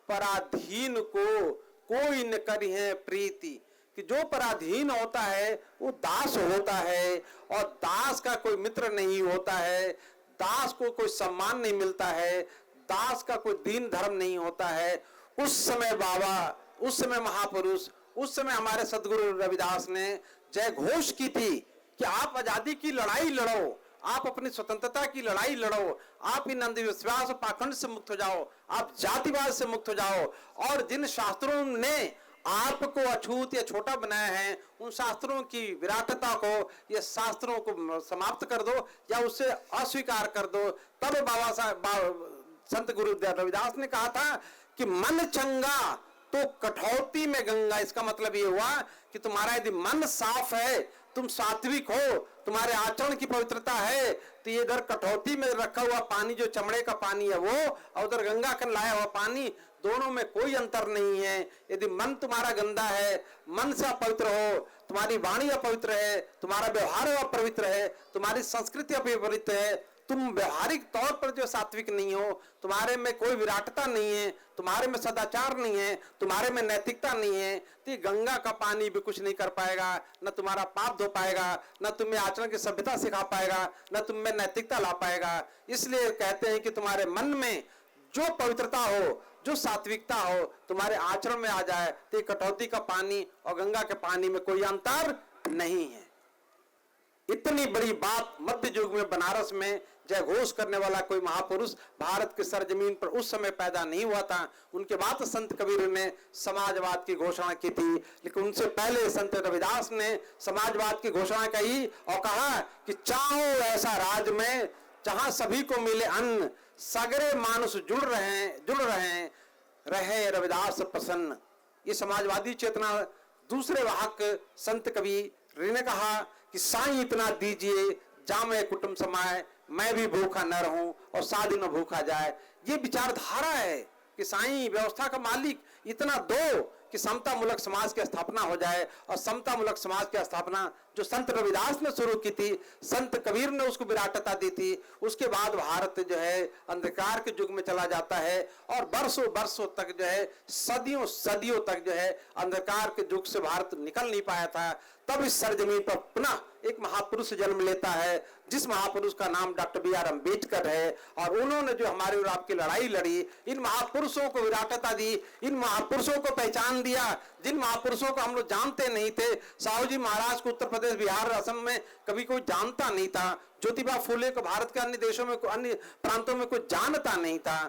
[SPEAKER 3] पराधीन को कोई न करी है प्रीति, कि जो पराधीन होता है वो दास होता है और दास का कोई मित्र नहीं होता है, दास को कोई सम्मान नहीं मिलता है, दास का कोई दीन धर्म नहीं होता है। उस समय बाबा, उस समय महापुरुष, उस समय हमारे सदगुरु रविदास ने जय घोष की थी कि आप आजादी की लड़ाई लड़ो,
[SPEAKER 9] आप अपनी स्वतंत्रता की लड़ाई लड़ो, आप इन अंधविश्वास और पाखंड से मुक्त हो जाओ, आप जातिवाद से मुक्त हो जाओ, और जिन शास्त्रों ने आपको अछूत या छोटा बनाया है उन शास्त्रों की विराटता को या शास्त्रों को समाप्त कर दो या उससे अस्वीकार कर दो। तब बाबा साहब संत गुरु रविदास ने कहा था कि मन चंगा तो कठौती में गंगा। इसका मतलब ये हुआ कि तुम्हारा यदि मन साफ है, तुम सात्विक हो, तुम्हारे आचरण की पवित्रता है, तो ये इधर कठौती में रखा हुआ पानी जो चमड़े का पानी है वो, और उधर गंगा का लाया हुआ पानी, दोनों में कोई अंतर नहीं है। यदि मन तुम्हारा गंदा है, मन से अपवित्र हो, तुम्हारी वाणी अपवित्र है, तुम्हारा व्यवहार अपवित्र है, तुम्हारी संस्कृति अपवित्र है, तुम व्यवहारिक तौर पर जो सात्विक नहीं हो, तुम्हारे में कोई विराटता नहीं है, तुम्हारे में सदाचार नहीं है, तुम्हारे में नैतिकता नहीं है, तो ये गंगा का पानी भी कुछ नहीं कर पाएगा, न तुम्हारा पाप धो पाएगा, न तुम्हें आचरण की सभ्यता सिखा पाएगा, न तुम में नैतिकता ला पाएगा। इसलिए कहते हैं कि तुम्हारे मन में जो पवित्रता हो, जो सात्विकता हो, तुम्हारे आचरण में आ जाए, तो कटौती का पानी और गंगा के पानी में कोई अंतर नहीं है। इतनी बड़ी बात मध्य युग में बनारस में जय घोष करने वाला कोई महापुरुष भारत की सरजमीन पर उस समय पैदा नहीं हुआ था। उनके बाद संत कबीर ने समाजवाद की घोषणा की थी, लेकिन उनसे पहले संत रविदास ने समाजवाद की घोषणा की और कहा कि चाहो ऐसा राज में जहां सभी को मिले अन्न, सगरे मानुष जुड़ रहे रविदास प्रसन्न। ये समाजवादी चेतना दूसरे वाहक संत कबीर ने कहा कि साईं इतना दीजिए जामे कुटुंब समाए, मैं भी भूखा न रहूं और शादी न भूखा जाए। ये विचारधारा है कि साईं व्यवस्था का मालिक इतना दो कि समता मूलक समाज की स्थापना हो जाए। और समता मूलक समाज की स्थापना जो संत रविदास ने शुरू की थी, संत कबीर ने उसको विराटता दी थी। उसके बाद भारत जो है अंधकार के युग में चला जाता है और बरसों तक जो है, सदियों तक जो है अंधकार के युग से भारत निकल नहीं पाया था। तब इस सरजमीन पर पुनः एक महापुरुष जन्म लेता है, जिस महापुरुष का नाम डॉक्टर बी आर अम्बेडकर है। और उन्होंने जो हमारी और आपकी लड़ाई लड़ी, इन महापुरुषों को विराटता दी, इन महापुरुषों को पहचान दिया, जिन महापुरुषों को हम लोग जानते नहीं थे। साहू जी महाराज को उत्तर प्रदेश, बिहार, असम में कभी कोई जानता नहीं था। ज्योतिबा फूले को भारत के अन्य देशों में, अन्य प्रांतों में कोई जानता नहीं था।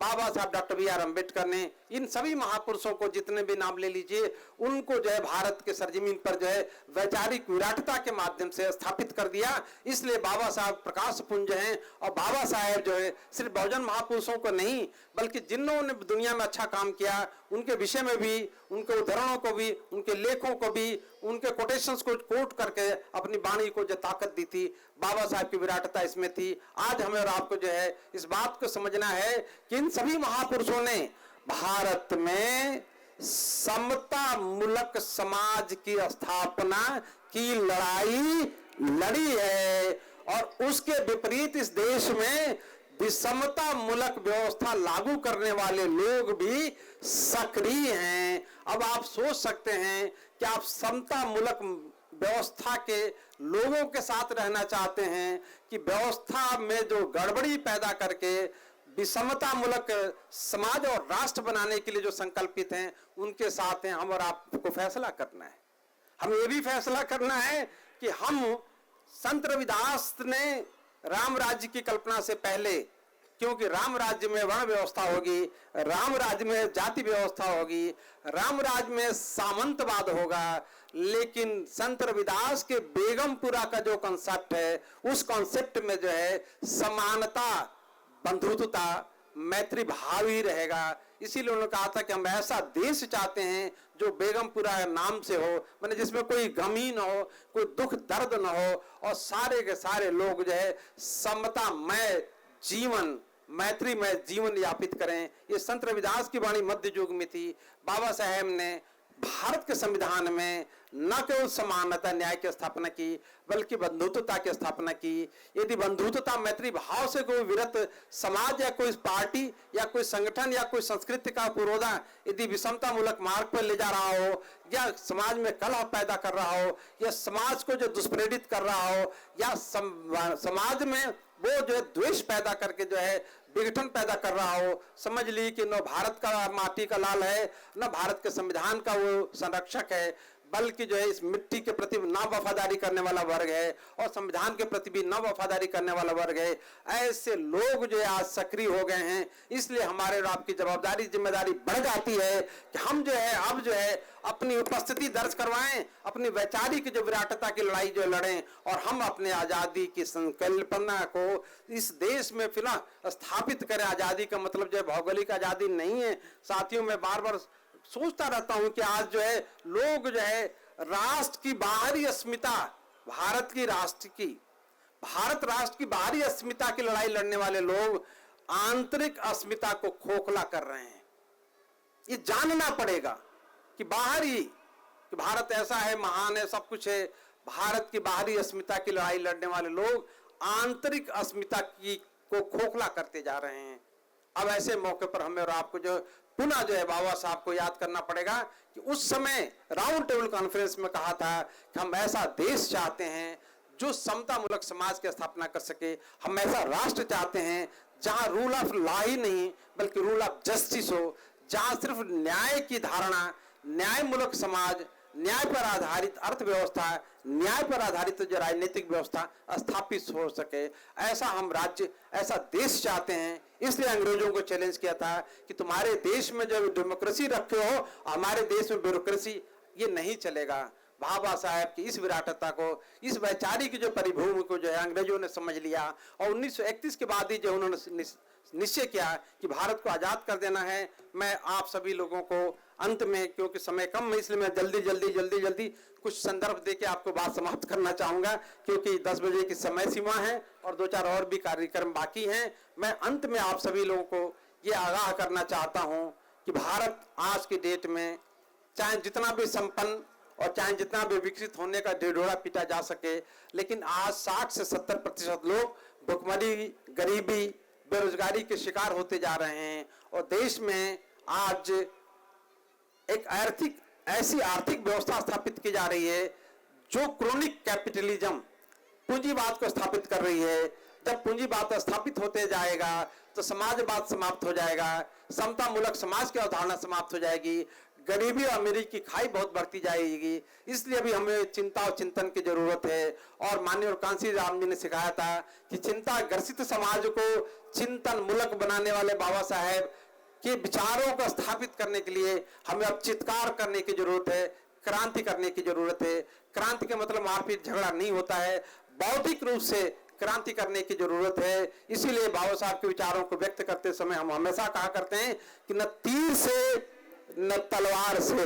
[SPEAKER 9] बाबा साहब डॉक्टर बी आर अम्बेडकर ने इन सभी महापुरुषों को, जितने भी नाम ले लीजिए, उनको जो है भारत के सरजमीन पर जो है वैचारिक विराटता के माध्यम से स्थापित कर दिया। इसलिए बाबा साहब प्रकाश पुंज हैं। और बाबा साहब जो है सिर्फ बहुजन महापुरुषों को नहीं, बल्कि जिन्होंने दुनिया में अच्छा काम किया उनके विषय में भी, उनके उदाहरणों को भी, उनके लेखों को भी, उनके कोटेशंस को कोट करके अपनी वाणी को जो ताकत दी थी, बाबा साहब की विराटता इसमें थी। आज हमें और आपको जो है इस बात को समझना है कि इन सभी महापुरुषों ने भारत में समता मूलक समाज की स्थापना की लड़ाई लड़ी है। और उसके विपरीत इस देश में विषमता मूलक व्यवस्था लागू करने वाले लोग भी सक्रिय हैं। अब आप सोच सकते हैं कि आप समता मूलक व्यवस्था के लोगों के साथ रहना चाहते हैं कि व्यवस्था में जो गड़बड़ी पैदा करके विषमता मूलक समाज और राष्ट्र बनाने के लिए जो संकल्पित हैं उनके साथ हैं। हम और आपको फैसला करना है। हम ये भी फैसला करना है कि हम संत रविदास ने राम राज्य की कल्पना से पहले, क्योंकि राम राज्य में वर्ण व्यवस्था होगी, राम राज्य में जाति व्यवस्था होगी, राम राज्य में सामंतवाद होगा, लेकिन संत रविदास के बेगमपुरा का जो कॉन्सेप्ट है, उस कॉन्सेप्ट में जो है समानता, बंधुत्वता, मैत्री भाव ही रहेगा। इसीलिए उन्होंने कहा था कि हम ऐसा देश चाहते हैं जो बेगमपुरा नाम से हो, माने जिसमें कोई गम ही न हो, कोई दुख दर्द न हो, और सारे के सारे लोग जो है समतामय जीवन, मैत्रीमय जीवन यापित करें। ये संत रविदास की वाणी मध्य युग में थी। बाबा साहेब ने भारत के संविधान में न केवल समानता न्याय की स्थापना की, बल्कि बंधुत्वता की स्थापना की। यदि बंधुत्वता मैत्री भाव से कोई विरत समाज या कोई पार्टी या कोई संगठन या कोई संस्कृति का पुरोधा यदि विषमता मूलक मार्ग पर ले जा रहा हो, या समाज में कलह पैदा कर रहा हो, या समाज को जो दुष्प्रेरित कर रहा हो, या समाज में वो जो है द्वेष पैदा करके जो है विघटन पैदा कर रहा हो, समझ ली कि न भारत का माटी का लाल है, न भारत के संविधान का वो संरक्षक है। बल्कि जो है इस मिट्टी के प्रति ना वफादारी करने वाला वर्ग है और संविधान के प्रति भी ना वफादारी करने वाला वर्ग है। ऐसे लोग जो है आज सक्रिय हो गए हैं। इसलिए हमारे और आपकी जवाबदारी जिम्मेदारी बढ़ जाती है कि हम जो है अब जो है अपनी उपस्थिति दर्ज करवाएं, अपनी वैचारिक जो विराटता की लड़ाई जो लड़ें और हम अपने आजादी की संकल्पना को इस देश में फिलहाल स्थापित करें। आजादी का मतलब जो है भौगोलिक आजादी नहीं है साथियों। मैं बार बार सोचता रहता हूं कि आज जो है लोग जो है राष्ट्र की बाहरी अस्मिता, भारत राष्ट्र की बाहरी अस्मिता की लड़ाई लड़ने वाले लोग आंतरिक अस्मिता को खोखला कर रहे हैं। ये जानना पड़ेगा कि बाहरी कि भारत ऐसा है, महान है, सब कुछ है। भारत की बाहरी अस्मिता की लड़ाई लड़ने वाले लोग आंतरिक अस्मिता की को खोखला करते जा रहे हैं। अब ऐसे मौके पर हमें और आपको जो पुनः जो है बाबा साहब को याद करना पड़ेगा कि उस समय राउंड टेबल कॉन्फ्रेंस में कहा था कि हम ऐसा देश चाहते हैं जो समता मूलक समाज की स्थापना कर सके। हम ऐसा राष्ट्र चाहते हैं जहां रूल ऑफ लॉ ही नहीं बल्कि रूल ऑफ जस्टिस हो, जहां सिर्फ न्याय की धारणा, न्याय मूलक समाज, न्याय पर आधारित अर्थव्यवस्था, न्याय पर आधारित जो राजनीतिक व्यवस्था स्थापित हो सके। ऐसा हम राज्य, ऐसा देश चाहते हैं। इसलिए अंग्रेजों को चैलेंज किया था कि तुम्हारे देश में जो डेमोक्रेसी रखे हो, हमारे देश में ब्यूरोक्रेसी, ये नहीं चलेगा। बाबा साहब की इस विराटता को, इस वैचारिक जो परिभूमि को जो है अंग्रेजों ने समझ लिया और 1931 के बाद ही जो उन्होंने निश्चय किया कि भारत को आजाद कर देना है। मैं आप सभी लोगों को अंत में, क्योंकि समय कम है, इसलिए मैं जल्दी कुछ संदर्भ देके आपको बात समाप्त करना चाहूंगा, क्योंकि 10 बजे की समय सीमा है और 2-4 और भी कार्यक्रम बाकी हैं। मैं अंत में आप सभी लोगों को ये आगाह करना चाहता हूं कि भारत आज की डेट में चाहे जितना भी संपन्न और चाहे जितना भी विकसित होने का ढिढोरा पीटा जा सके, लेकिन आज 60 से 70% लोग भुखमरी, गरीबी, बेरोजगारी के शिकार होते जा रहे हैं। और देश में आज एक ऐसी आर्थिक व्यवस्था स्थापित की जा रही है जो क्रोनिक कैपिटलिज्म, पूंजीवाद को स्थापित कर रही है। जब पूंजीवाद स्थापित होते जाएगा तो समाजवाद समाप्त हो जाएगा, समता मूलक समाज की अवधारणा समाप्त हो जाएगी, गरीबी और अमीरी की खाई बहुत बढ़ती जाएगी। इसलिए भी हमें चिंता और चिंतन की जरूरत है। और माननीय कांसी राम जी ने सिखाया था कि चिंता ग्रसित समाज को चिंतन मूलक बनाने वाले बाबा साहेब के विचारों को स्थापित करने के लिए हमें अब चित्कार करने की जरूरत है, क्रांति करने की जरूरत है। क्रांति का मतलब मारपीट झगड़ा नहीं होता है, बौद्धिक रूप से क्रांति करने की जरूरत है। इसीलिए बाबा साहब के विचारों को व्यक्त करते समय हम हमेशा कहा करते हैं कि न तीर से न तलवार से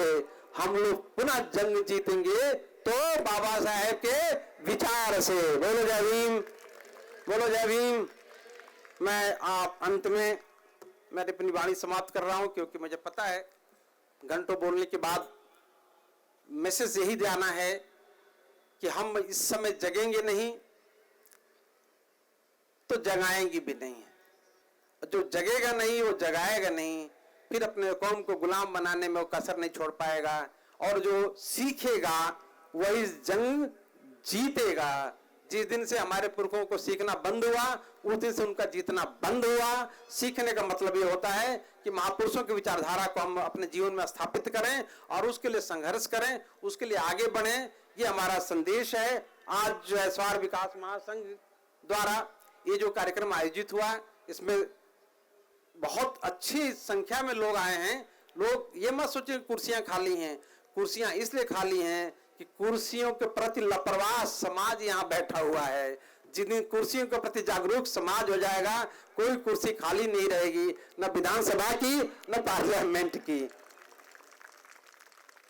[SPEAKER 9] हम लोग पुनः जंग जीतेंगे तो बाबा साहेब के विचार से। बोलो जय भीम, बोलो जय भीम। मैं आप अंत में मैं अपनी वाणी समाप्त कर रहा हूं, क्योंकि मुझे पता है घंटों बोलने के बाद मैसेज यही जाना है कि हम इस समय जगेंगे नहीं तो जगाएंगे भी नहीं। जो जगेगा नहीं वो जगाएगा नहीं, फिर अपने कौम को गुलाम बनाने में वो कसर नहीं छोड़ पाएगा। और जो सीखेगा वही जंग जीतेगा। जिस दिन से हमारे पुरखों को सीखना बंद हुआ उस दिन से उनका जीतना बंद हुआ। सीखने का मतलब ये होता है कि महापुरुषों की विचारधारा को हम अपने जीवन में स्थापित करें और उसके लिए संघर्ष करें, उसके लिए आगे बढ़ें। ये हमारा संदेश है। आज जो है स्वार विकास महासंघ द्वारा ये जो कार्यक्रम आयोजित हुआ, इसमें बहुत अच्छी संख्या में लोग आए हैं। लोग ये मत सोचे कुर्सियां खाली हैं, कुर्सियां इसलिए खाली हैं कि कुर्सियों के प्रति लापरवाह समाज यहाँ बैठा हुआ है। जिन दिन कुर्सियों के प्रति जागरूक समाज हो जाएगा, कोई कुर्सी खाली नहीं रहेगी, न विधानसभा की न पार्लियामेंट की।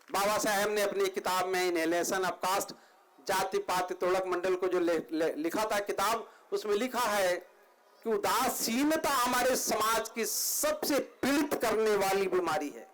[SPEAKER 9] बाबा साहेब ने अपनी किताब में इनहेलेशन ऑफ कास्ट, जाति पाति तोड़क मंडल को जो लिखा था किताब, उसमें लिखा है कि उदासीनता हमारे समाज की सबसे पीड़ित करने वाली बीमारी है।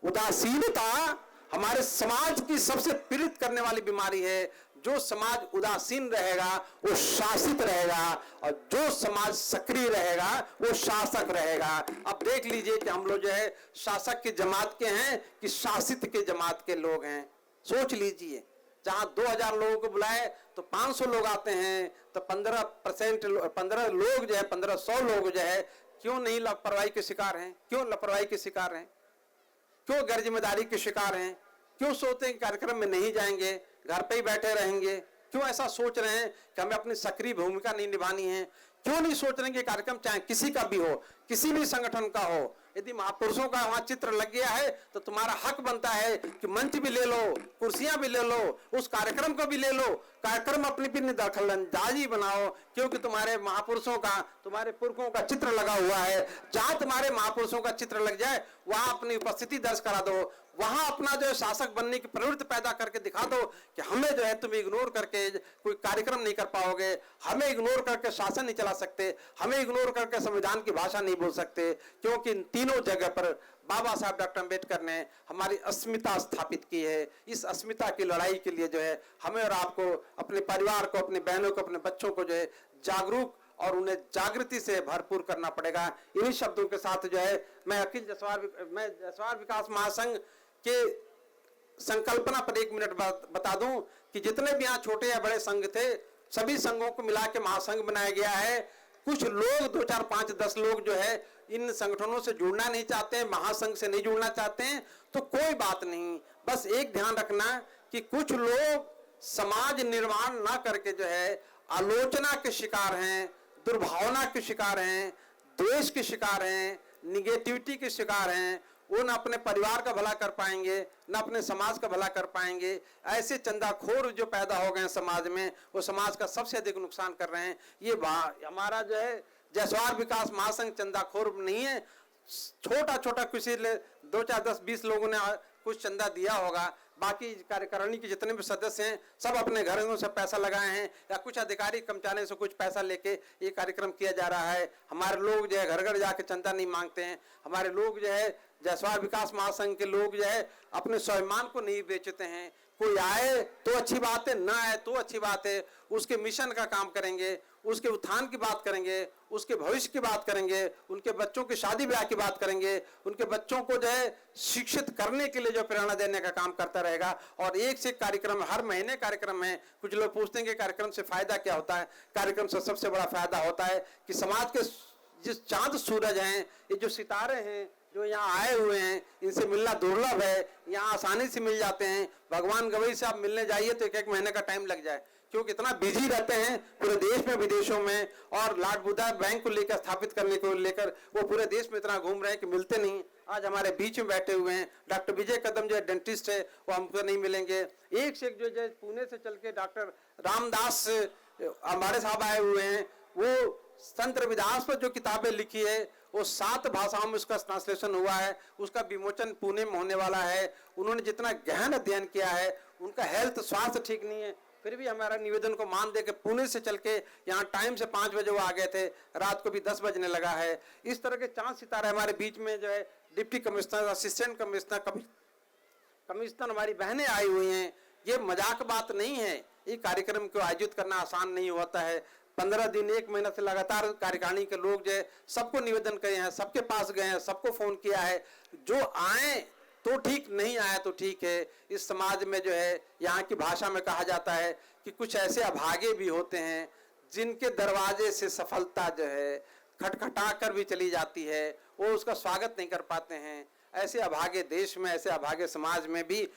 [SPEAKER 9] उदासीनता हमारे समाज की सबसे पीड़ित करने वाली बीमारी है। जो समाज उदासीन रहेगा वो शासित रहेगा और जो समाज सक्रिय रहेगा वो शासक रहेगा। अब देख लीजिए कि हम लोग जो है शासक की जमात के हैं कि शासित के जमात के लोग हैं। सोच लीजिए, जहां 2000 लोगों को बुलाए तो 500 लोग आते हैं, तो 15 लोग जो है 1500 लोग जो है क्यों नहीं लापरवाही के शिकार हैं? क्यों लापरवाही के शिकार हैं? क्यों गैर जिम्मेदारी के शिकार हैं? क्यों सोचते हैं कि कार्यक्रम में नहीं जाएंगे, घर पे ही बैठे रहेंगे? क्यों ऐसा सोच रहे हैं कि हमें अपनी सक्रिय भूमिका नहीं निभानी है? क्यों नहीं सोच रहे कि कार्यक्रम चाहे किसी का भी हो, किसी भी संगठन का हो, यदि महापुरुषों का वहां चित्र लग गया है तो तुम्हारा हक बनता है कि मंच भी ले लो, कुर्सियां भी ले लो, उस कार्यक्रम को भी ले लो, कार्यक्रम अपनी भी दखलंदाजी बनाओ, क्योंकि तुम्हारे महापुरुषों का, तुम्हारे पुरखों का चित्र लगा हुआ है। जहां तुम्हारे महापुरुषों का चित्र लग जाए वहां अपनी उपस्थिति दर्ज करा दो, वहां अपना जो है शासक बनने की प्रवृत्ति पैदा करके दिखा दो कि हमें जो है तुम इग्नोर करके कोई कार्यक्रम नहीं कर पाओगे, हमें इग्नोर करके शासन नहीं चला सकते, हमें इग्नोर करके संविधान की भाषा नहीं बोल सकते, क्योंकि इन तीनों जगह पर बाबा साहब डॉक्टर अम्बेडकर ने हमारी अस्मिता स्थापित की है। इस अस्मिता की लड़ाई के लिए जो है हमें और आपको, अपने परिवार को, अपनी बहनों को, अपने बच्चों को जो है जागरूक और उन्हें जागृति से भरपूर करना पड़ेगा। इन्हीं शब्दों के साथ जो है मैं जयसवाल विकास महासंघ के संकल्पना पर 1 मिनट बता दूं कि जितने भी यहाँ छोटे या बड़े संघ थे, सभी संघों को मिला के महासंघ बनाया गया है। कुछ लोग 2, 4, 5, 10 लोग जो है इन संगठनों से जुड़ना नहीं चाहते हैं, महासंघ से नहीं जुड़ना चाहते हैं, तो कोई बात नहीं। बस एक ध्यान रखना कि कुछ लोग समाज निर्माण ना करके जो है आलोचना के शिकार हैं, दुर्भावना के शिकार हैं, द्वेष के शिकार हैं, निगेटिविटी के शिकार हैं। वो न अपने परिवार का भला कर पाएंगे, न अपने समाज का भला कर पाएंगे। ऐसे चंदाखोर जो पैदा हो गए समाज में, वो समाज का सबसे अधिक नुकसान कर रहे हैं। ये हमारा जो है जयसवाल विकास महासंघ चंदाखोर नहीं है। छोटा छोटा किसी 2, 4, 10, 20 लोगों ने कुछ चंदा दिया होगा, बाकी कार्यकारिणी के जितने भी सदस्य हैं सब अपने घरों से पैसा लगाए हैं या कुछ अधिकारी कर्मचारी से कुछ पैसा लेके ये कार्यक्रम किया जा रहा है। हमारे लोग जो है घर घर जाके चंदा नहीं मांगते हैं। हमारे लोग जो है जयसवाल विकास महासंघ के लोग जो है अपने स्वाभिमान को नहीं बेचते हैं। कोई आए तो अच्छी बात है, ना आए तो अच्छी बात है। उसके मिशन का काम करेंगे, उसके उत्थान की बात करेंगे, उसके भविष्य की बात करेंगे, उनके बच्चों की शादी ब्याह की बात करेंगे, उनके बच्चों को जो है शिक्षित करने के लिए जो प्रेरणा देने का काम करता रहेगा। और एक से एक कार्यक्रम, हर महीने कार्यक्रम है। कुछ लोग पूछते हैं कि कार्यक्रम से फायदा क्या होता है। कार्यक्रम से सबसे बड़ा फायदा होता है कि समाज के जिस चांद सूरज हैं, ये जो सितारे हैं जो यहाँ आए हुए हैं, इनसे मिलना दुर्लभ है, यहाँ आसानी से मिल जाते हैं। भगवान गवई से आप मिलने जाइए तो 1-1 महीने का टाइम लग जाए, क्योंकि इतना बिजी रहते हैं पूरे देश में विदेशों में। और लॉर्ड बुद्धा बैंक को लेकर, स्थापित करने को लेकर वो पूरे देश में इतना घूम रहे हैं कि मिलते नहीं। आज हमारे बीच में बैठे हुए हैं डॉक्टर विजय कदम जो डेंटिस्ट है, वो हमको नहीं मिलेंगे। एक से एक जो पुणे से चल के डॉक्टर रामदास हमारे साहब आए हुए हैं। वो संत रविदास पर जो किताबें लिखी है वो 7 भाषाओं में उसका ट्रांसलेशन हुआ है, उसका विमोचन पुणे में होने वाला है। उन्होंने जितना गहन अध्ययन किया है, उनका हेल्थ स्वास्थ्य ठीक नहीं है, फिर भी हमारा निवेदन को मान दे के पुणे से चल के यहाँ टाइम से 5 बजे वो आ गए थे, रात को भी 10 बजने लगा है। इस तरह के चांद सितारे हमारे बीच में जो है deputy commissioner, assistant commissioner, commissioner हमारी बहनें आई हुई हैं। ये मजाक बात नहीं है। ये कार्यक्रम को आयोजित करना आसान नहीं होता है। 15 दिन 1 महीना से लगातार कार्यकारिणी के लोग जो है सबको निवेदन करे हैं, सबके पास गए हैं, सबको फोन किया है। जो आए तो ठीक, नहीं आया तो ठीक है। इस समाज में जो है यहाँ की भाषा में कहा जाता है कि कुछ ऐसे अभागे भी होते हैं जिनके दरवाजे से सफलता जो है खटखटा कर भी चली जाती है, वो उसका स्वागत नहीं कर पाते हैं। ऐसे अभागे देश में, ऐसे अभागे समाज में भी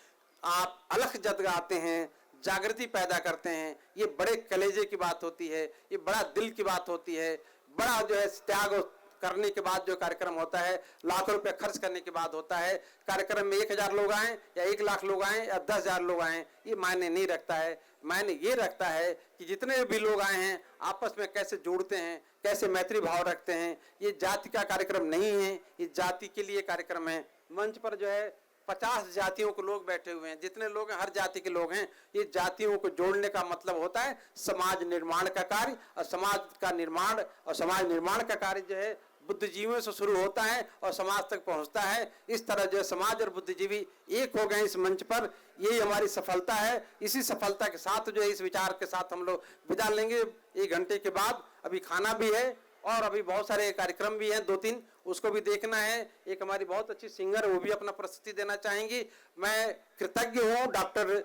[SPEAKER 9] आप अलख जगाते हैं, जागृति पैदा करते हैं। ये बड़े कलेजे की बात होती है, ये बड़ा दिल की बात होती है। बड़ा जो है त्याग करने के बाद जो कार्यक्रम होता है, लाखों रुपए खर्च करने के बाद होता है। कार्यक्रम में 1000 लोग आए या 1 लाख लोग आए या 10,000 लोग आए, ये मायने नहीं रखता है। मायने ये रखता है कि जितने भी लोग आए हैं आपस में कैसे जोड़ते हैं, कैसे मैत्री भाव रखते हैं। ये जाति का कार्यक्रम नहीं है, ये जाति के लिए कार्यक्रम है। मंच पर जो है 50 जातियों के लोग बैठे हुए हैं। जितने लोग हैं हर जाति के लोग हैं। ये जातियों को जोड़ने का मतलब होता है समाज निर्माण का कार्य। और समाज का निर्माण और समाज निर्माण का कार्य जो है बुद्धिजीवियों से शुरू होता है और समाज तक पहुंचता है। इस तरह जो समाज और बुद्धिजीवी एक हो गए इस मंच पर, यही हमारी सफलता है। इसी सफलता के साथ जो है, इस विचार के साथ हम लोग विदा लेंगे। 1 घंटे के बाद अभी खाना भी है और अभी बहुत सारे कार्यक्रम भी हैं 2-3, उसको भी देखना है। एक हमारी बहुत अच्छी सिंगर, वो भी अपना प्रस्तुति देना चाहेंगी। मैं कृतज्ञ हूँ डॉक्टर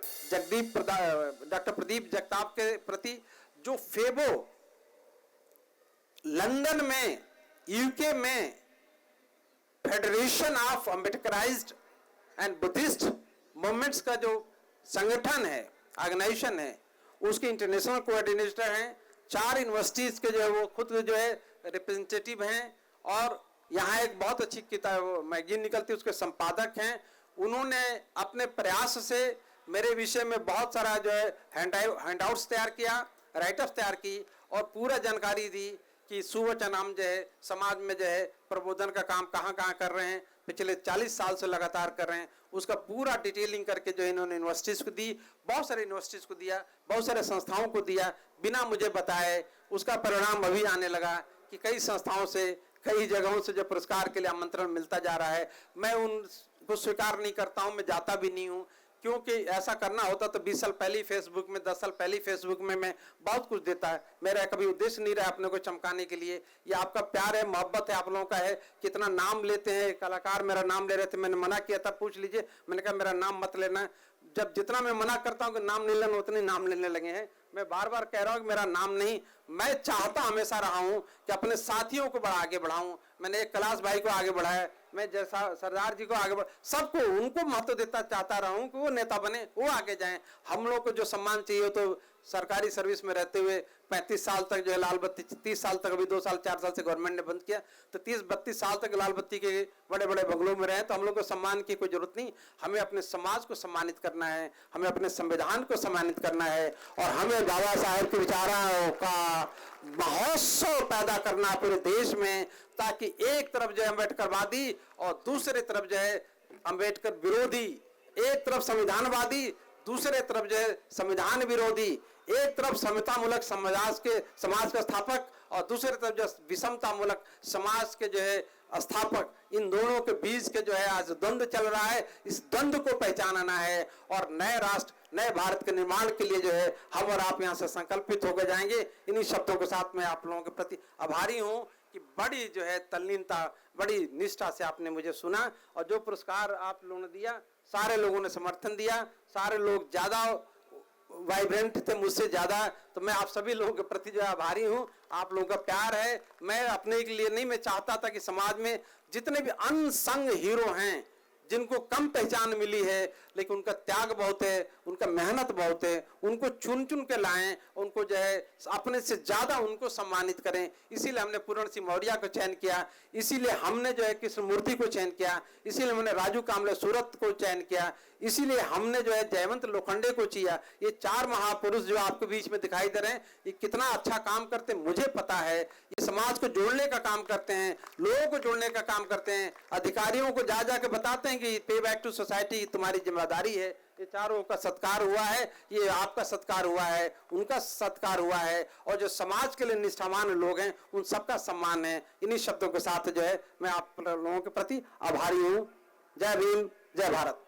[SPEAKER 9] प्रदीप जगताप के प्रति, जो फेबो लंदन में, यूके में federation of Ambedkarised and Buddhist movements का जो संगठन है, ऑर्गेनाइजेशन है, उसके इंटरनेशनल कोऑर्डिनेटर हैं। 4 यूनिवर्सिटीज के जो है वो खुद जो है रिप्रेजेंटेटिव हैं, और यहाँ एक बहुत अच्छी किताब मैगजीन निकलती है उसके संपादक हैं। उन्होंने अपने प्रयास से मेरे विषय में बहुत सारा जो है हैंडआउट्स तैयार किया, राइटअप्स तैयार की, और पूरा जानकारी दी कि सुवचन हम जो है समाज में जो है प्रबोधन का काम कहाँ कहाँ कर रहे हैं, पिछले 40 साल से लगातार कर रहे हैं। उसका पूरा डिटेलिंग करके जो इन्होंने यूनिवर्सिटीज को दी, बहुत सारे यूनिवर्सिटीज को दिया, बहुत सारे संस्थाओं को दिया, बिना मुझे बताए। उसका परिणाम अभी आने लगा कि कई संस्थाओं से, कई जगहों से जो पुरस्कार के लिए आमंत्रण मिलता जा रहा है। मैं उनको स्वीकार नहीं करता हूँ, मैं जाता भी नहीं हूँ, क्योंकि ऐसा करना होता तो 20 साल पहले फेसबुक में, 10 साल पहले फेसबुक में मैं बहुत कुछ देता है। मेरा कभी उद्देश्य नहीं रहा अपने को चमकाने के लिए। ये आपका प्यार है, मोहब्बत है आप लोगों का है। कितना नाम लेते हैं कलाकार, मेरा नाम ले रहे थे, मैंने मना किया था, पूछ लीजिए, मैंने कहा मेरा नाम मत लेना। जब जितना मैं मना करता हूँ कि नाम नहीं लेना, उतने नाम लेने लगे हैं। मैं बार बार कह रहा हूँ कि मेरा नाम नहीं, मैं चाहता हमेशा रहा हूँ कि अपने साथियों को आगे बढ़ाऊं। मैंने एक कैलाश भाई को आगे बढ़ाया, मैं जैसा सरदार जी को आगे बढ़ा, सबको उनको महत्व देता चाहता रहा हूं कि वो नेता बने, वो आगे जाएं। हम लोग को जो सम्मान चाहिए, तो सरकारी सर्विस में रहते हुए 35 साल तक जो है लाल बत्ती, 30 साल तक, अभी 2 साल 4 साल से गवर्नमेंट ने बंद किया, तो 30-32 साल तक लाल बत्ती के बड़े बड़े बंगलों में रहे। तो हम लोग को सम्मान की कोई जरूरत नहीं। हमें अपने समाज को सम्मानित करना है, हमें अपने संविधान को सम्मानित करना है, और हमें बाबा साहेब के विचारों का महोत्सव पैदा करना पूरे देश में, ताकि एक तरफ जो है अम्बेडकरवादी और दूसरी तरफ जो है अम्बेडकर विरोधी, एक तरफ संविधानवादी, दूसरे तरफ जो है संविधान विरोधी, एक तरफ समतामूलक समाज का स्थापक और दूसरे तरफ जो विषमतामूलक समाज के जो है स्थापक, इन दोनों के बीच के जो है आज द्वंद्व चल रहा है। इस द्वंद्व को पहचानना है, और नए राष्ट्र, नए भारत के निर्माण के लिए जो है हम और आप यहाँ से संकल्पित होकर जाएंगे। इन्हीं शब्दों के साथ मैं आप लोगों के प्रति आभारी हूँ कि बड़ी जो है तल्लीनता, बड़ी निष्ठा से आपने मुझे सुना, और जो पुरस्कार आप लोगों ने दिया, सारे लोगों ने समर्थन दिया, सारे लोग ज्यादा वाइब्रेंट थे मुझसे ज्यादा। तो मैं आप सभी लोगों के प्रति जो आभारी हूँ। आप लोगों का प्यार है, मैं अपने के लिए नहीं, मैं चाहता था कि समाज में जितने भी अनसंग हीरो हैं, जिनको कम पहचान मिली है, लेकिन उनका त्याग बहुत है, उनका मेहनत बहुत है, उनको चुन चुन के लाएं, उनको जो है अपने से ज्यादा उनको सम्मानित करें। इसीलिए हमने पूरण सिंह मौर्य को चयन किया, इसीलिए हमने जो है कृष्णमूर्ति को चयन किया, इसीलिए हमने राजू कामले सूरत को चयन किया, इसीलिए हमने जो है जयवंत लोखंडे को चिया। ये 4 महापुरुष जो आपके बीच में दिखाई दे रहे हैं, ये कितना अच्छा काम करते हैं मुझे पता है। ये समाज को जोड़ने का काम करते हैं, लोगों को जोड़ने का काम करते हैं, अधिकारियों को जा जाके बताते हैं कि पे बैक टू सोसाइटी तुम्हारी जिम्मेदारी है। ये चारों का सत्कार हुआ है, ये आपका सत्कार हुआ है, उनका सत्कार हुआ है, और जो समाज के लिए निष्ठावान लोग हैं उन सबका सम्मान है। इन्हीं शब्दों के साथ जो है मैं आप लोगों के प्रति आभारी हूँ। जय भीम, जय भारत।